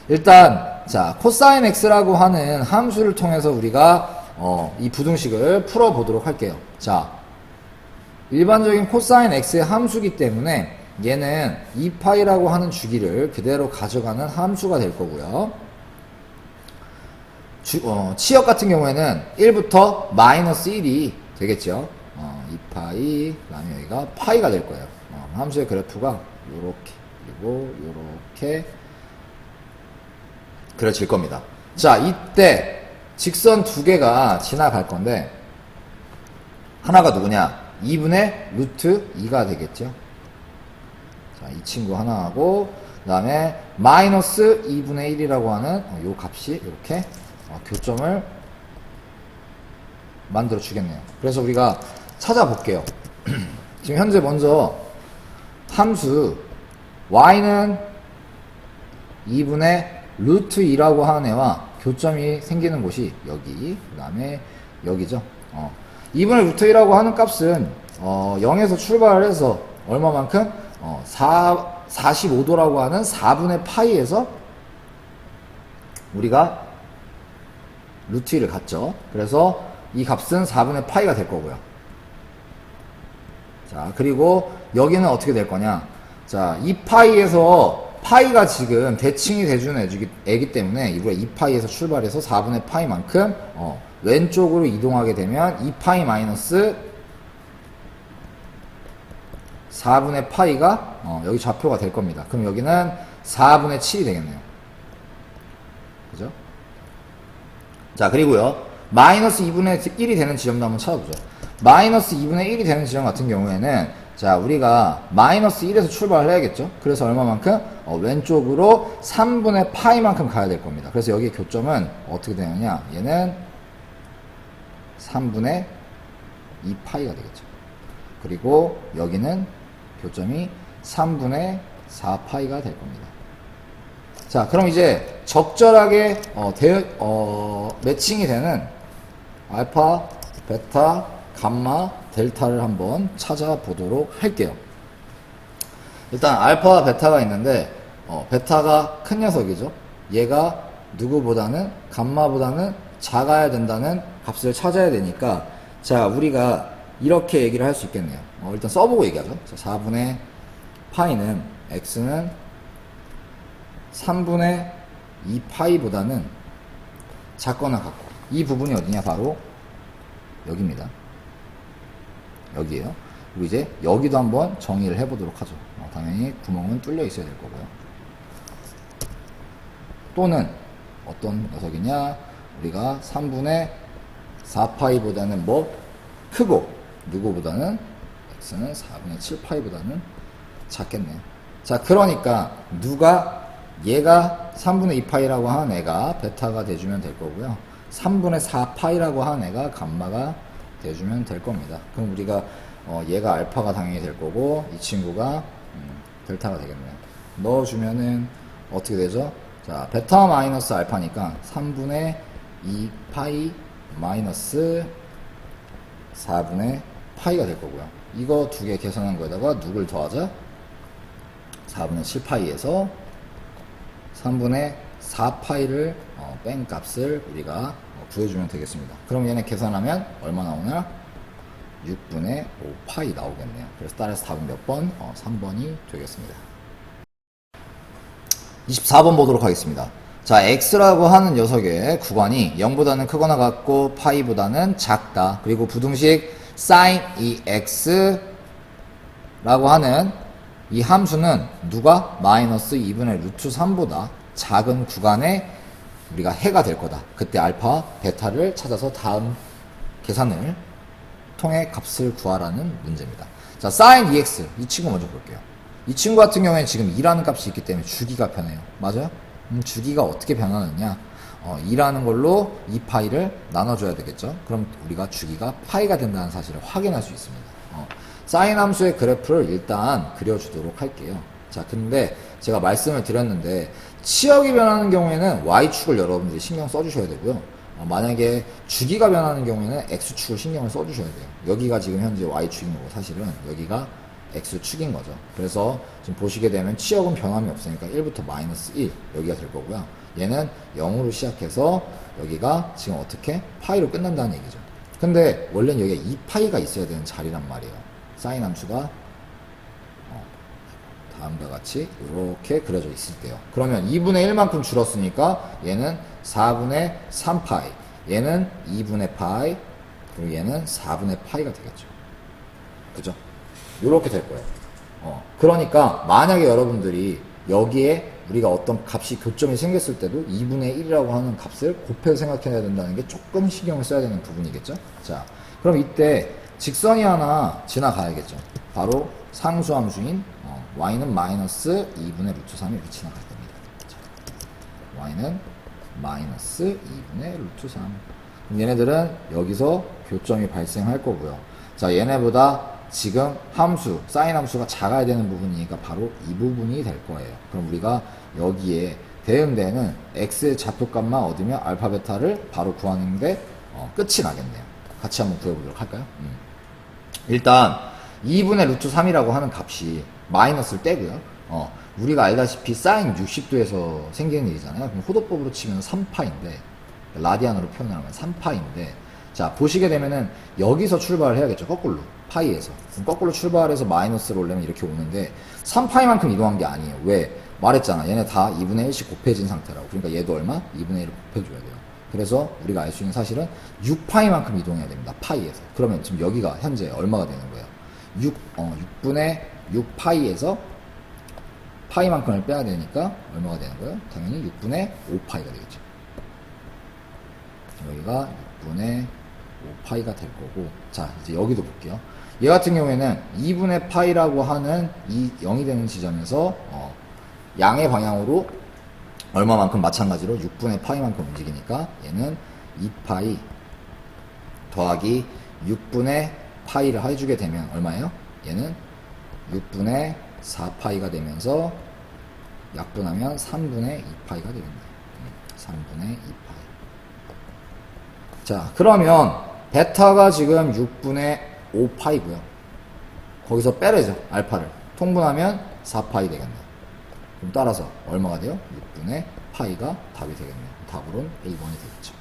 일단 자, 코사인 x라고 하는 함수를 통해서 우리가 이 부등식을 풀어보도록 할게요. 자, 일반적인 코사인 x의 함수기 때문에 얘는 2파이라고 하는 주기를 그대로 가져가는 함수가 될 거고요. 치역 같은 경우에는 1부터 마이너스 1이 되겠죠. 2파이, 그 다음에 여기가 파이가 될 거예요. 함수의 그래프가 요렇게, 그리고 요렇게 그려질 겁니다. 자, 이때 직선 두 개가 지나갈 건데 하나가 누구냐? 2분의 루트 2가 되겠죠. 자, 이 친구 하나하고 그 다음에 마이너스 2분의 1이라고 하는 요 값이 이렇게 교점을 만들어 주겠네요. 그래서 우리가 찾아볼게요. 지금 현재 먼저 함수 y는 2분의 루트 2라고 하는 애와 교점이 생기는 곳이 여기, 그 다음에 여기죠. 2분의 루트 2라고 하는 값은 0에서 출발을 해서 얼마만큼? 45도라고 하는 4분의 파이에서 우리가 루트 2를 갖죠. 그래서 이 값은 4분의 파이가 될 거고요. 자, 그리고 여기는 어떻게 될 거냐? 자, 2파이에서 파이가 지금 대칭이 돼주는 애기 때문에 우리가 2파이에서 출발해서 4분의 파이만큼 왼쪽으로 이동하게 되면 2파이 마이너스 4분의 파이가 여기 좌표가 될 겁니다. 그럼 여기는 4분의 7이 되겠네요. 그죠? 자, 그리고요, 마이너스 2분의 1이 되는 지점도 한번 찾아보죠. 마이너스 2분의 1이 되는 지점 같은 경우에는 자, 우리가 마이너스 1에서 출발을 해야겠죠. 그래서 얼마만큼? 왼쪽으로 3분의 파이만큼 가야 될 겁니다. 그래서 여기 교점은 어떻게 되느냐? 얘는 3분의 2파이가 되겠죠. 그리고 여기는 교점이 3분의 4파이가 될 겁니다. 자, 그럼 이제 적절하게 매칭이 되는 알파, 베타, 감마, 델타를 한번 찾아보도록 할게요. 일단 알파와 베타가 있는데 베타가 큰 녀석이죠. 얘가 누구보다는 감마보다는 작아야 된다는 값을 찾아야 되니까, 자, 우리가 이렇게 얘기를 할 수 있겠네요. 일단 써보고 얘기하죠. 자, 4분의 파이는 x는 3분의 2파이보다는 작거나 같고, 이 부분이 어디냐? 바로 여기입니다. 여기에요. 그리고 이제 여기도 한번 정의를 해보도록 하죠. 당연히 구멍은 뚫려 있어야 될 거고요. 또는 어떤 녀석이냐? 우리가 3분의 4파이보다는 뭐 크고, 누구보다는 x는 4분의 7파이보다는 작겠네요. 자, 그러니까 누가 얘가 3분의 2파이라고 하는 애가 베타가 돼주면 될 거고요. 3분의 4파이라고 하는 애가 감마가 돼주면 될 겁니다. 그럼 우리가 얘가 알파가 당연히 될 거고 이 친구가 델타가 되겠네요. 넣어주면은 어떻게 되죠? 자, 베타 마이너스 알파니까 3분의 2파이 마이너스 4분의 파이가 될 거고요. 이거 두 개 계산한 거에다가 누굴 더하자? 4분의 7파이에서 3분의 4파이를 뺀 값을 우리가 구해주면 되겠습니다. 그럼 얘네 계산하면 얼마 나오나? 6분의 5파이 나오겠네요. 그래서 따라서 답은 몇 번? 3번이 되겠습니다. 24번 보도록 하겠습니다. 자, x라고 하는 녀석의 구간이 0보다는 크거나 같고 파이보다는 작다. 그리고 부등식 sin 이 x라고 하는 이 함수는 누가? 마이너스 2분의 루트 3보다 작은 구간에 우리가 해가 될 거다. 그때 알파와 베타를 찾아서 다음 계산을 통해 값을 구하라는 문제입니다. 자, sin EX 이 친구 먼저 볼게요. 이 친구 같은 경우에는 지금 2라는 값이 있기 때문에 주기가 변해요. 맞아요? 주기가 어떻게 변하느냐? 2라는 걸로 2파이를 나눠줘야 되겠죠? 그럼 우리가 주기가 파이가 된다는 사실을 확인할 수 있습니다. 사인 함수의 그래프를 일단 그려주도록 할게요. 자, 근데 제가 말씀을 드렸는데 치역이 변하는 경우에는 Y축을 여러분들이 신경 써주셔야 되고요. 만약에 주기가 변하는 경우에는 X축을 신경을 써주셔야 돼요. 여기가 지금 현재 Y축인 거고 사실은 여기가 X축인 거죠. 그래서 지금 보시게 되면 치역은 변함이 없으니까 1부터 마이너스 1 여기가 될 거고요. 얘는 0으로 시작해서 여기가 지금 어떻게? 파이로 끝난다는 얘기죠. 근데 원래는 여기가 2파이가 있어야 되는 자리란 말이에요. 사인 함수가 다음과 같이 이렇게 그려져 있을 때요. 그러면 2분의 1만큼 줄었으니까 얘는 4분의 3파이, 얘는 2분의 파이, 그리고 얘는 4분의 파이가 되겠죠. 그죠? 이렇게 될 거예요. 그러니까 만약에 여러분들이 여기에 우리가 어떤 값이 교점이 생겼을 때도 2분의 1이라고 하는 값을 곱해서 생각해야 된다는 게 조금 신경을 써야 되는 부분이겠죠. 자, 그럼 이때 직선이 하나 지나가야겠죠. 바로 상수함수인 y는 마이너스 2분의 루트 3이 이렇게 지나갈 겁니다. 자, y는 마이너스 2분의 루트 3. 그럼 얘네들은 여기서 교점이 발생할 거고요. 자, 얘네보다 지금 함수, 사인 함수가 작아야 되는 부분이니까 바로 이 부분이 될 거예요. 그럼 우리가 여기에 대응되는 x의 좌표값만 얻으면 알파, 베타를 바로 구하는데 끝이 나겠네요. 같이 한번 구해보도록 할까요? 일단 2분의 루트 3이라고 하는 값이 마이너스를 떼고요. 우리가 알다시피 사인 60도에서 생기는 일이잖아요. 그럼 호도법으로 치면 3파인데 라디안으로 표현하면 3파인데 자, 보시게 되면은 여기서 출발을 해야겠죠. 거꾸로 파이에서. 그럼 거꾸로 출발해서 마이너스로 올리면 이렇게 오는데 3파이만큼 이동한 게 아니에요. 왜? 말했잖아. 얘네 다 2분의 1씩 곱해진 상태라고. 그러니까 얘도 얼마? 2분의 1을 곱해줘야 돼요. 그래서 우리가 알 수 있는 사실은 6파이만큼 이동해야 됩니다. 파이에서. 그러면 지금 여기가 현재 얼마가 되는 거예요? 6분의 6파이에서 파이만큼을 빼야 되니까 얼마가 되는 거예요? 당연히 6분의 5파이가 되겠죠. 여기가 6분의 5파이가 될 거고, 자, 이제 여기도 볼게요. 얘 같은 경우에는 2분의 파이라고 하는 이 0이 되는 지점에서 양의 방향으로 얼마만큼 마찬가지로 6분의 파이만큼 움직이니까 얘는 2파이 더하기 6분의 파이를 해주게 되면 얼마예요? 얘는 6분의 4파이가 되면서 약분하면 3분의 2파이가 되겠네요. 3분의 2파이. 자, 그러면 베타가 지금 6분의 5파이고요. 거기서 빼래죠. 알파를. 통분하면 4파이 되겠네요. 그럼 따라서 얼마가 돼요? 6분의 파이가 답이 되겠네요. 답으로는 1번이 되겠죠.